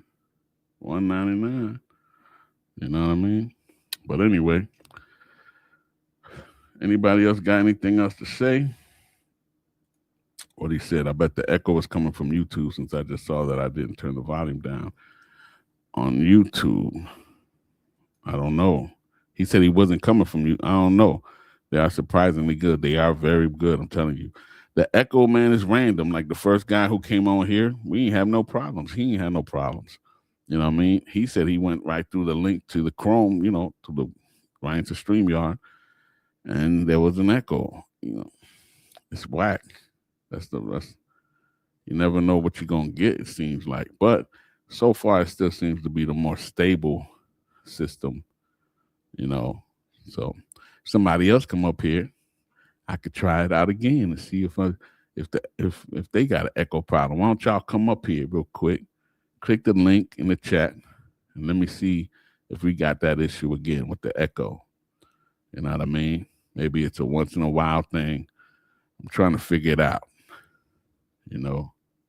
$199. You know what I mean? But anyway. Anybody else got anything else to say? What he said, I bet the echo is coming from YouTube since I just saw that I didn't turn the volume down on YouTube. I don't know. He said he wasn't coming from you. I don't know. They are surprisingly good. They are very good. I'm telling you. The echo, man, is random. Like the first guy who came on here, we ain't have no problems. He ain't had no problems. You know what I mean? He said he went right through the link to the Chrome, right into StreamYard, and there was an echo. It's whack. That's you never know what you're gonna get, it seems like. But so far it still seems to be the more stable system, So somebody else come up here, I could try it out again and see if they got an echo problem. Why don't y'all come up here real quick, click the link in the chat, and let me see if we got that issue again with the echo. You know what I mean? Maybe it's a once in a while thing. I'm trying to figure it out.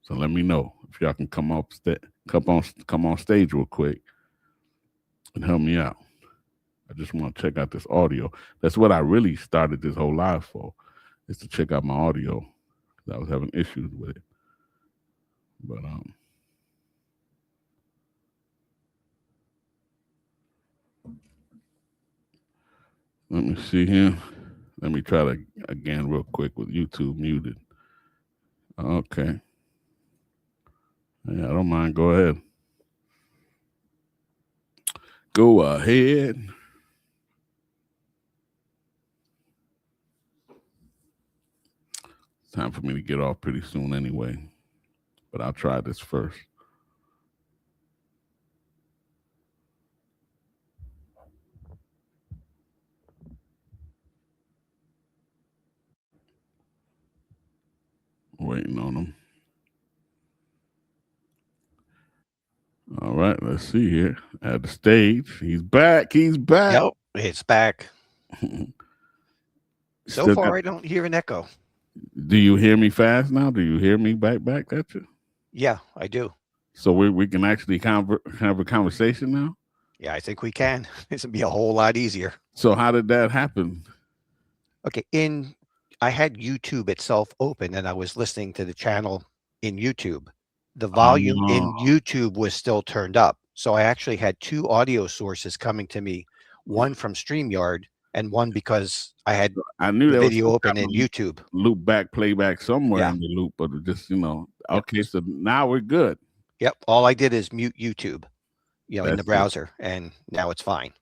So let me know if y'all can come on stage real quick and help me out. I just want to check out this audio. That's what I really started this whole live for, is to check out my audio. I was having issues with it. But let me see here. Let me try to again real quick with YouTube muted. Okay. Yeah, I don't mind. Go ahead. Go ahead. It's time for me to get off pretty soon anyway. But I'll try this first. Waiting on him. All right, let's see here. At the stage. He's back. Yep, it's back. So far, I don't hear an echo. Do you hear me fast now? Do you hear me back at you? Yeah, I do. So we can actually have a conversation now? Yeah, I think we can. This would be a whole lot easier. So how did that happen? Okay, I had YouTube itself open and I was listening to the channel in YouTube. The volume Oh, in YouTube was still turned up. So I actually had two audio sources coming to me, one from StreamYard and one because I had I knew the there was video some open kind in of YouTube. loop back, playback somewhere Yeah. in the loop, but it just Yep. okay. So now we're good. Yep. All I did is mute YouTube, in the That's it. browser, and now it's fine.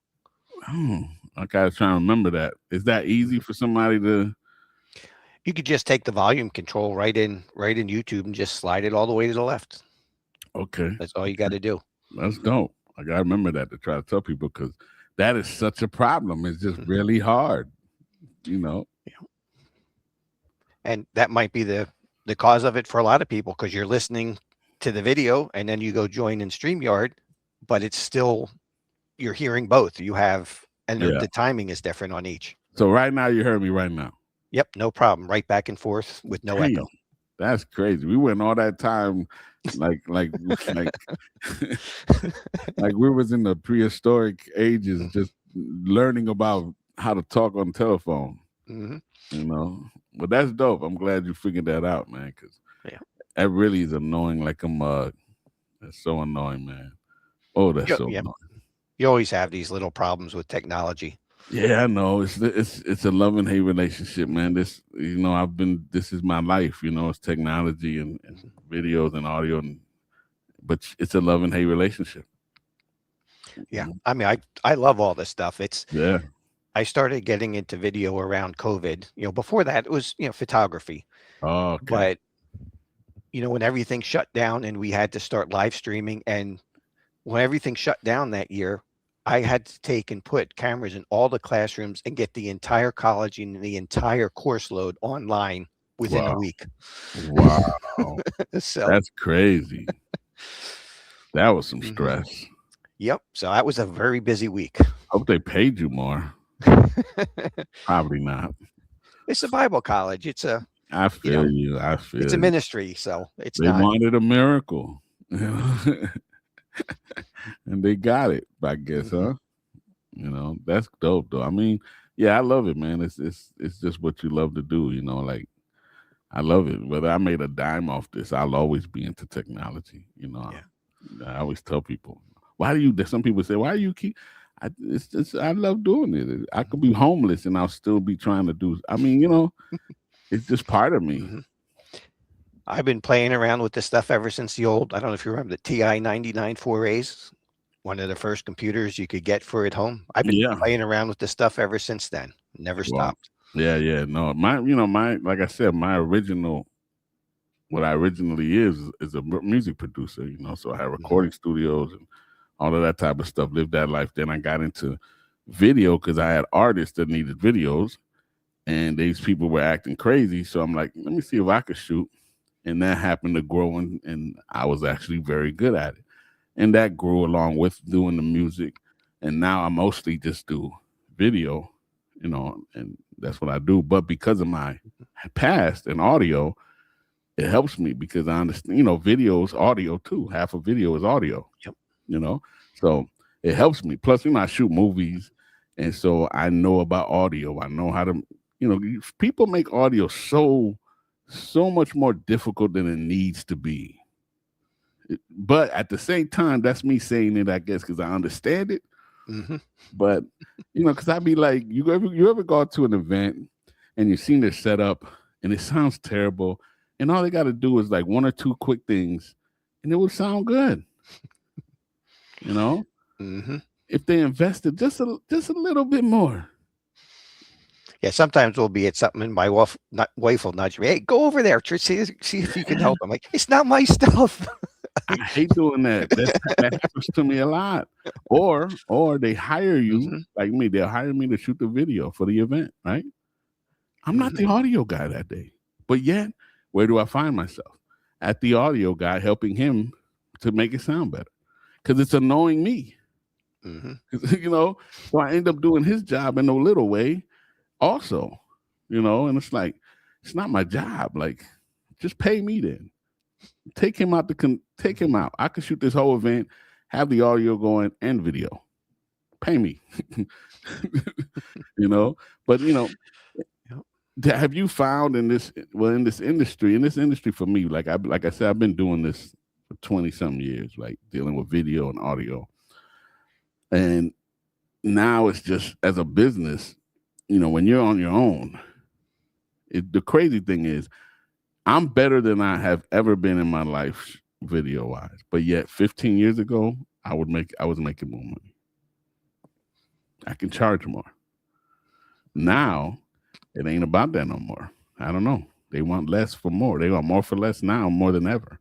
Oh, I gotta try and remember that. Is that easy for somebody to? You could just take the volume control right in YouTube and just slide it all the way to the left. Okay, That's all you got to do. that's dope. I gotta remember that to try to tell people because that is such a problem. It's just Mhm. really hard, you know. Yeah. And that might be the cause of it for a lot of people because you're listening to the video and then you go join in StreamYard, but it's still you're hearing both. You have and Yeah. the timing is different on each. So right now you heard me right now. Yep, no problem. Right back and forth with no Damn, echo. that's crazy. We went all that time like like we was in the prehistoric ages just learning about how to talk on the telephone. Mm-hmm. But that's dope. I'm glad you figured that out, man, because Yeah. that really is annoying like a mug. That's so annoying, man. Oh, that's so Yeah. annoying. You always have these little problems with technology. Yeah, I know. It's a love and hate relationship, man. This this is my life, it's technology and videos and audio, but it's a love and hate relationship. Yeah. I mean, I love all this stuff. Yeah. I started getting into video around COVID. Before that it was, photography. Oh, okay. But when everything shut down and we had to start live streaming, and when everything shut down that year, I had to take and put cameras in all the classrooms and get the entire college and the entire course load online within a Wow. week. Wow. So That's crazy. That was some Mhm. stress. Yep. So that was a very busy week. Hope they paid you more. Probably not. It's a Bible college. I feel you. I feel it's a you. ministry, so it's They not. wanted a miracle. And they got it, I guess, Mhm. huh? That's dope though. I mean, yeah, I love it, man. It's just what you love to do, like I love it. Whether I made a dime off this, I'll always be into technology. Yeah. I always tell people, why do you? Some people say, why do you keep? It's just I love doing it. I could be homeless and I'll still be trying to do. I mean, it's just part of me. Mhm. I've been playing around with this stuff ever since the old. I don't know if you remember the TI 99 4As, one of the first computers you could get for at home. I've been Yeah. playing around with this stuff ever since then. Never Well, stopped. yeah. No, my like I said, what I originally is a music producer. So I had recording studios and all of that type of stuff. Lived that life. Then I got into video because I had artists that needed videos, and these people were acting crazy. So I'm like, let me see if I could shoot. And that happened to grow, and I was actually very good at it. And that grew along with doing the music. And now I mostly just do video, and that's what I do. But because of my past in audio, it helps me because I understand, video is audio too. Half of video is audio, Yep. So it helps me. Plus, I shoot movies. And so I know about audio. I know how to, people make audio so much more difficult than it needs to be. But at the same time, that's me saying it, I guess, because I understand it. Mm-hmm. But because I'd be like, you ever go to an event and you've seen their setup and it sounds terrible, and all they got to do is like one or two quick things, and it will sound good. Mm-hmm. If they invested just a little bit more. Yeah, sometimes we'll be at something and my wife will nudge me. Hey, go over there. See if you can help. I'm like, it's not my stuff. I hate doing that. That happens to me a lot. Or they hire you, like me. They'll hire me to shoot the video for the event, right? I'm not the audio guy that day. But yet, where do I find myself? At the audio guy helping him to make it sound better. Because it's annoying me. So I end up doing his job in a little way also, and it's like, it's not my job. Like, just pay me then. Take him out. Take him out. I could shoot this whole event, have the audio going and video. Pay me. you know, but Yep. have you found in this in this industry for me, like I said, I've been doing this for 20 some years, like dealing with video and audio. And now it's just as a business, when you're on your own, the crazy thing is I'm better than I have ever been in my life video wise. But yet 15 years ago, I was making more money. I can charge more. Now it ain't about that no more. I don't know. They want less for more. They want more for less now more than ever.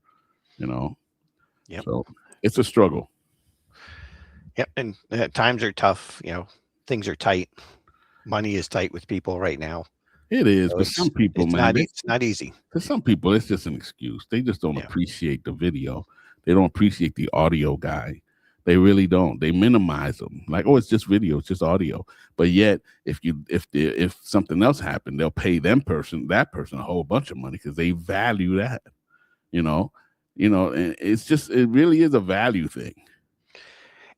You know. Yep. So it's a struggle. Yep. And times are tough. Things are tight. Money is tight with people right now. It is, So but some people, man, it's not easy. for some people, it's just an excuse. They just don't Yeah. appreciate the video. They don't appreciate the audio guy. They really don't. They minimize them. Like, oh, it's just video, it's just audio. But yet, if something else happened, they'll pay that person a whole bunch of money because they value that. You know, and it really is a value thing.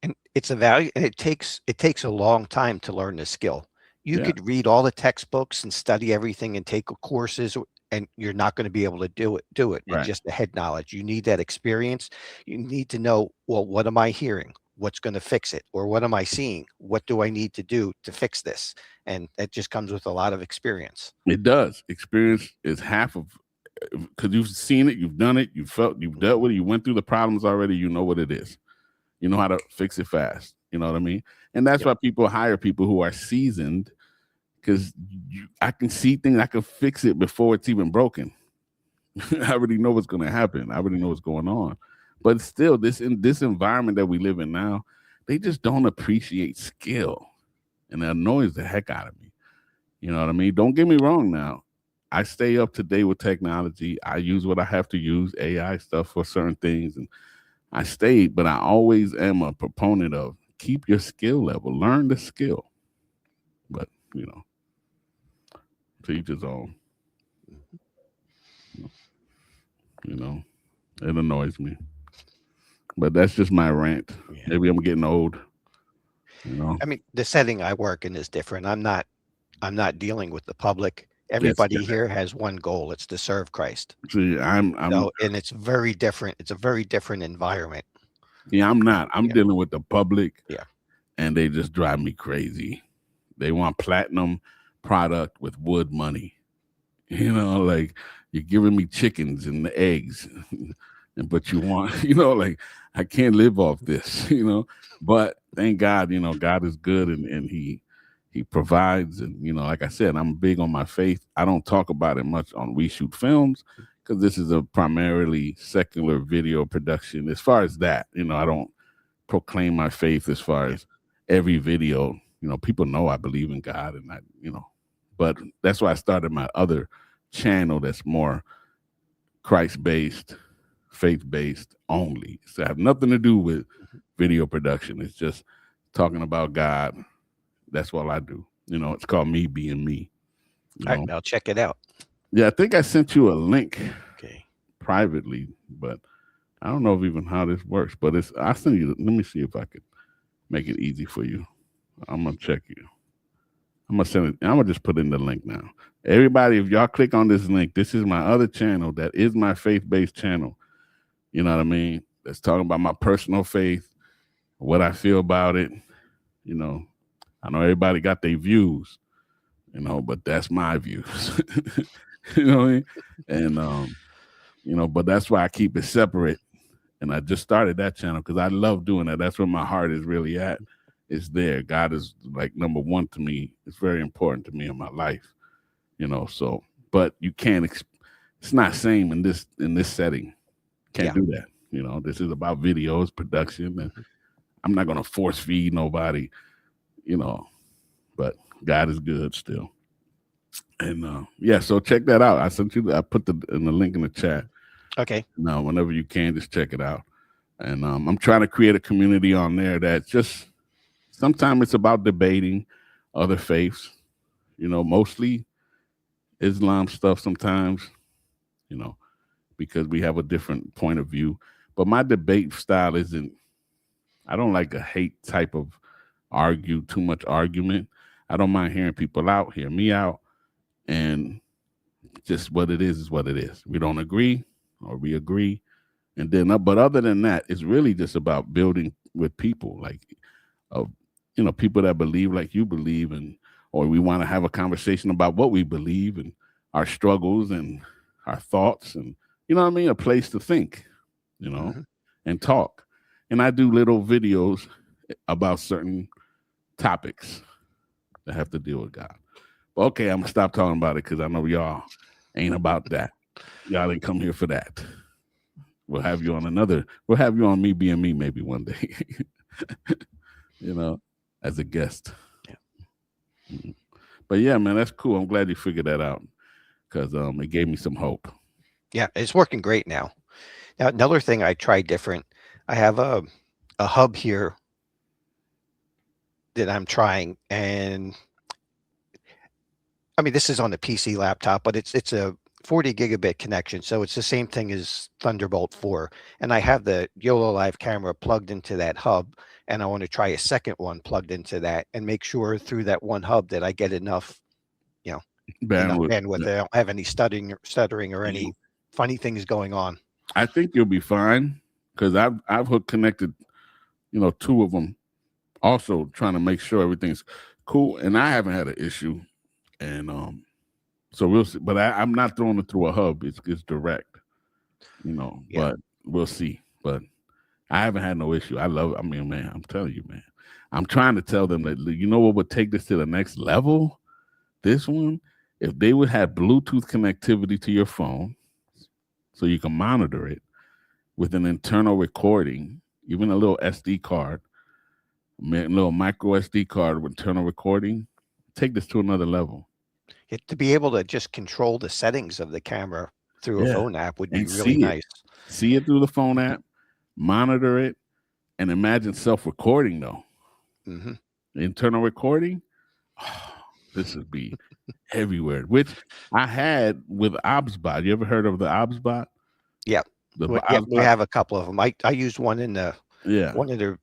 And it's a value, and it takes a long time to learn the skill. You Yeah. could read all the textbooks and study everything and take courses, and you're not going to be able to do it in Right. just the head knowledge. You need that experience. You need to know, well, what am I hearing? What's going to fix it? Or what am I seeing? What do I need to do to fix this? And that just comes with a lot of experience. It does. Experience is half of, because you've seen it, you've done it, you've dealt with it, you went through the problems already, you know what it is. You know how to fix it fast. You know what I mean? And that's Yep. why people hire people who are seasoned, because I can see things, I can fix it before it's even broken. I already know what's going to happen. I already know what's going on. But still, in this environment that we live in now, they just don't appreciate skill. And it annoys the heck out of me. You know what I mean? Don't get me wrong now. I stay up to date with technology. I use what I have to use, AI stuff for certain things. And I stayed, but I always am a proponent of keep your skill level, learn the skill. But, to each his own. It annoys me. But that's just my rant. Yeah. Maybe I'm getting old. I mean, the setting I work in is different. I'm not dealing with the public. Everybody here has one goal. It's to serve Christ. See, and it's very different. It's a very different environment. Yeah, I'm not. I'm dealing with the public. Yeah. And they just drive me crazy. They want platinum product with wood money. Like you're giving me chickens and the eggs, but you want, like I can't live off this, But thank God, God is good and He provides, and like I said, I'm big on my faith. I don't talk about it much on We Shoot Films because this is a primarily secular video production. As far as that, I don't proclaim my faith as far as every video. People know I believe in God, and but that's why I started my other channel that's more Christ-based, faith-based only. So I have nothing to do with video production. It's just talking about God. That's all I do. It's called Me Being Me. All right, I'll check it out. Yeah, I think I sent you a link privately, but I don't know even how this works. But I'll send you. Let me see if I could make it easy for you. I'm gonna check you. I'm gonna send it. I'm gonna just put in the link now. Everybody, if y'all click on this link, this is my other channel that is my faith-based channel. You know what I mean? That's talking about my personal faith, what I feel about it. I know everybody got their views, but that's my views. You know what I mean? And but that's why I keep it separate. And I just started that channel because I love doing that. That's where my heart is really at. It's there. God is like number one to me. It's very important to me in my life. So but you can't it's not same in this setting. Can't do that. This is about videos, production, and I'm not gonna force feed nobody, but God is good still. And so check that out. I put the link in the chat. Okay. Now, whenever you can, just check it out. And I'm trying to create a community on there that just sometimes it's about debating other faiths, mostly Islam stuff sometimes, because we have a different point of view. But my debate style I don't like a hate type of argue too much argument. I don't mind hearing people out, hear me out, and just what it is what it is. We don't agree or we agree, and then but other than that, it's really just about building with people, like of people that believe like you believe, and or we want to have a conversation about what we believe and our struggles and our thoughts, and you know what I mean, a place to think, you know, Hmm. and talk. And I do little videos about certain topics that have to deal with God. But okay, I'm gonna stop talking about it because I know y'all ain't about that. Y'all didn't come here for that. We'll have you on another. We'll have you on me being me maybe one day. you know, as a guest. Yeah. Mhm. But yeah, man, that's cool. I'm glad you figured that out because it gave me some hope. Yeah, it's working great now. Now, another thing I tried different, I have a hub here that I'm trying, and I mean this is on the PC laptop, but it's a 40 gigabit connection, so it's the same thing as Thunderbolt 4. And I have the YOLO Live camera plugged into that hub, and I want to try a second one plugged into that and make sure through that one hub that I get enough, you know, enough Bandwidth. bandwidth. Yeah. That I don't have any stuttering or any funny things going on. I think you'll be fine because I've hooked connected, two of them. Also trying to make sure everything's cool, and I haven't had an issue. And so we'll see. But I'm not throwing it through a hub. It's direct, Yeah. But we'll see. But I haven't had no issue. I love. I mean, man, I'm telling you, man. I'm trying to tell them that you know what would take this to the next level. This one, if they would have Bluetooth connectivity to your phone, so you can monitor it with an internal recording, even a little SD card, little micro SD card with internal recording, take this to another level. To be able to just control the settings of the camera through a Yeah, phone app would be and really nice. see it through the phone app, monitor it, and imagine self-recording though. Hmm. Internal recording, this would be everywhere. Which I had with ObsBot. You ever heard of the ObsBot? Yeah. The Yeah, we ObsBot, have a couple of them. I used one in the yeah. one of their,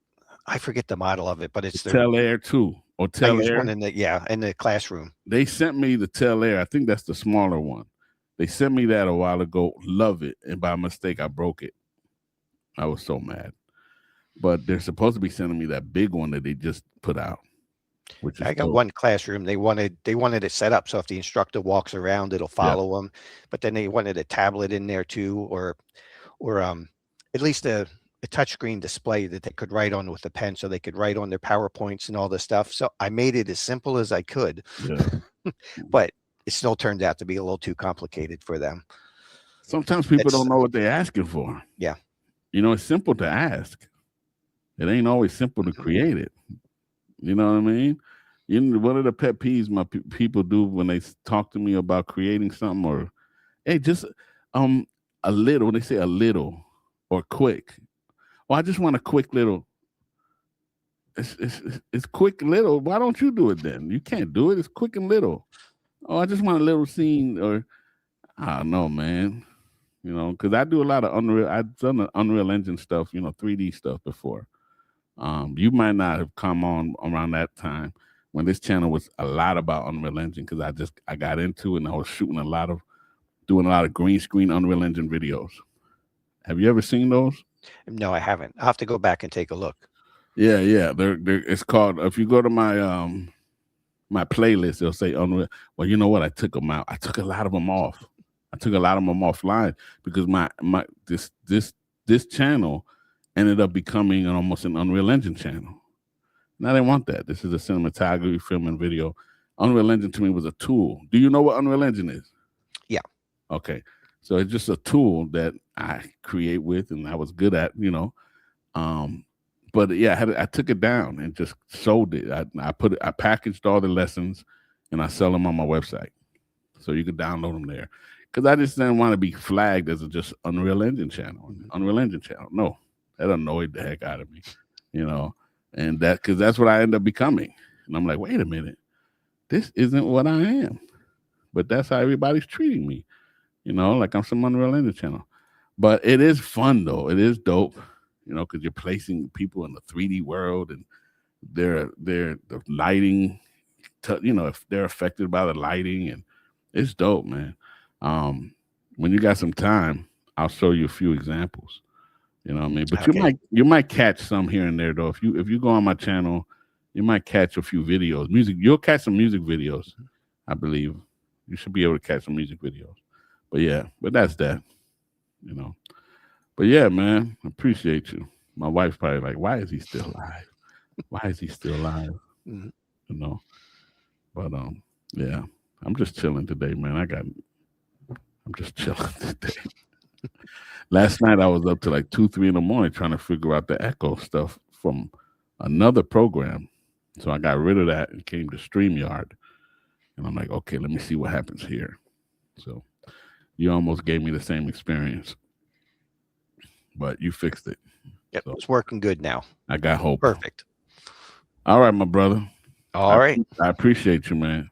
I forget the model of it, but The it's their. Tel Air too, or I Tel used one Air. in the classroom. They sent me the Tel Air. I think that's the smaller one. They sent me that a while ago. Love it, and by mistake I broke it. I was so mad. But they're supposed to be sending me that big one that they just put out, which is I got dope. one classroom. They wanted it set up so if the instructor walks around, it'll Yeah, follow them. But then they wanted a tablet in there too, or at least a touchscreen display that they could write on with a pen, so they could write on their PowerPoints and all this stuff. So I made it as simple as I could, yeah. but it still turned out to be a little too complicated for them. Sometimes people It's don't know what they're asking for. Yeah. It's simple to ask. It ain't always simple to Mhm. create it. You know what I mean? One of the pet peeves my people do when they talk to me about creating something, or hey, just um a little. They say a little or quick. Well, I just want a quick little. It's quick little. Why don't you do it then? You can't do it. It's quick and little. Oh, I just want a little scene, or I don't know, man. Because I do a lot of Unreal. I've done the Unreal Engine stuff, 3D stuff before. You might not have come on around that time when this channel was a lot about Unreal Engine because I got into it and I was doing a lot of green screen Unreal Engine videos. Have you ever seen those? No, I haven't. I'll have to go back and take a look. Yeah, yeah. It's called. If you go to my playlist, they'll say Unreal. Well, you know what? I took them out. I took a lot of them off. I took a lot of them offline because my this channel ended up becoming almost an Unreal Engine channel. And I didn't want that. This is a cinematography, film, and video. Unreal Engine to me was a tool. Do you know what Unreal Engine is? Yeah. Okay. So it's just a tool that I create with and I was good at, Um, but yeah, I took it down and just sold it. I packaged all the lessons and I sell them on my website. So you can download them there. Because I just didn't want to be flagged as just Unreal Engine channel. Unreal Engine channel. No. That annoyed the heck out of me. And because that's what I end up becoming. And I'm like, wait a minute, this isn't what I am. But that's how everybody's treating me, like I'm some Unreal Engine channel. But it is fun though. It is dope, because you're placing people in the 3D world and They're the lighting, if they're affected by the lighting, and it's dope, man. Um, when you got some time, I'll show you a few examples. You know what I mean? But Okay. you might catch some here and there though. If you go on my channel, you might catch a few videos. You'll catch some music videos, I believe. You should be able to catch some music videos. But yeah, but that's that, you know. But yeah, man, I appreciate you. My wife's probably like, why is he still alive? Why is he still alive? Mhm. You know. But yeah. I'm just chilling today, man. I'm just chilling today. Last night I was up to like 2, 3 in the morning trying to figure out the echo stuff from another program. So I got rid of that and came to StreamYard. And I'm like, okay, let me see what happens here. So you almost gave me the same experience, but you fixed it. Yep, So it's working good now. I got hope. Perfect. All right, my brother. All right. I appreciate you, man.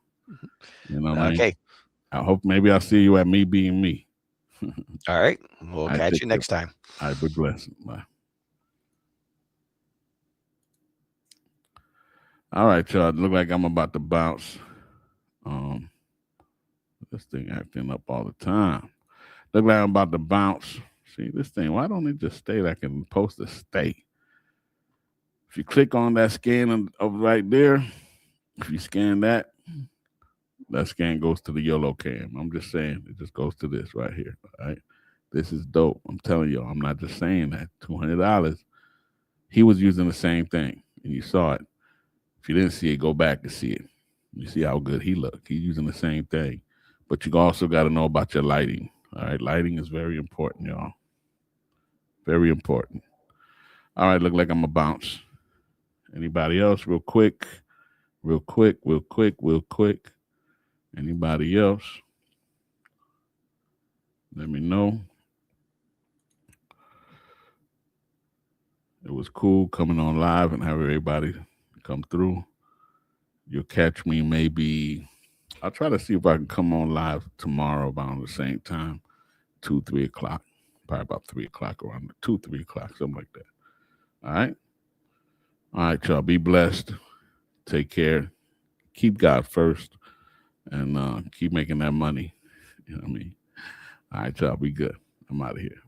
You know what I mean? Okay. I hope maybe I'll see you at Me Being Me. All right. We'll I catch take you care. next time. I be blessed. Bye. All right, y'all. Look like I'm about to bounce. Um, this thing acting up all the time. Look like I'm about to bounce. See this thing? Why don't it just stay like it's supposed to stay? If you click on that scan of right there, if you scan that, that scan goes to the YOLO cam. I'm just saying, it just goes to this right here. All right. This is dope. I'm telling y'all, I'm not just saying that. $200. He was using the same thing, and you saw it. If you didn't see it, go back and see it. You see how good he looked. He's using the same thing. But you also got to know about your lighting. All right. Lighting is very important, y'all. Very important. All right. Look like I'm a bounce. Anybody else? Real quick. Real quick. Real quick. Real quick. Anybody else? Let me know. It was cool coming on live and have everybody come through. You'll catch me maybe. I'll try to see if I can come on live tomorrow about the same time, 2, 3 o'clock. Probably about 3 o'clock, around 2, 3 o'clock, something like that. All right. All right, y'all. Be blessed. Take care. Keep God first and keep making that money. You know what I mean? All right, y'all. Be good. I'm out of here.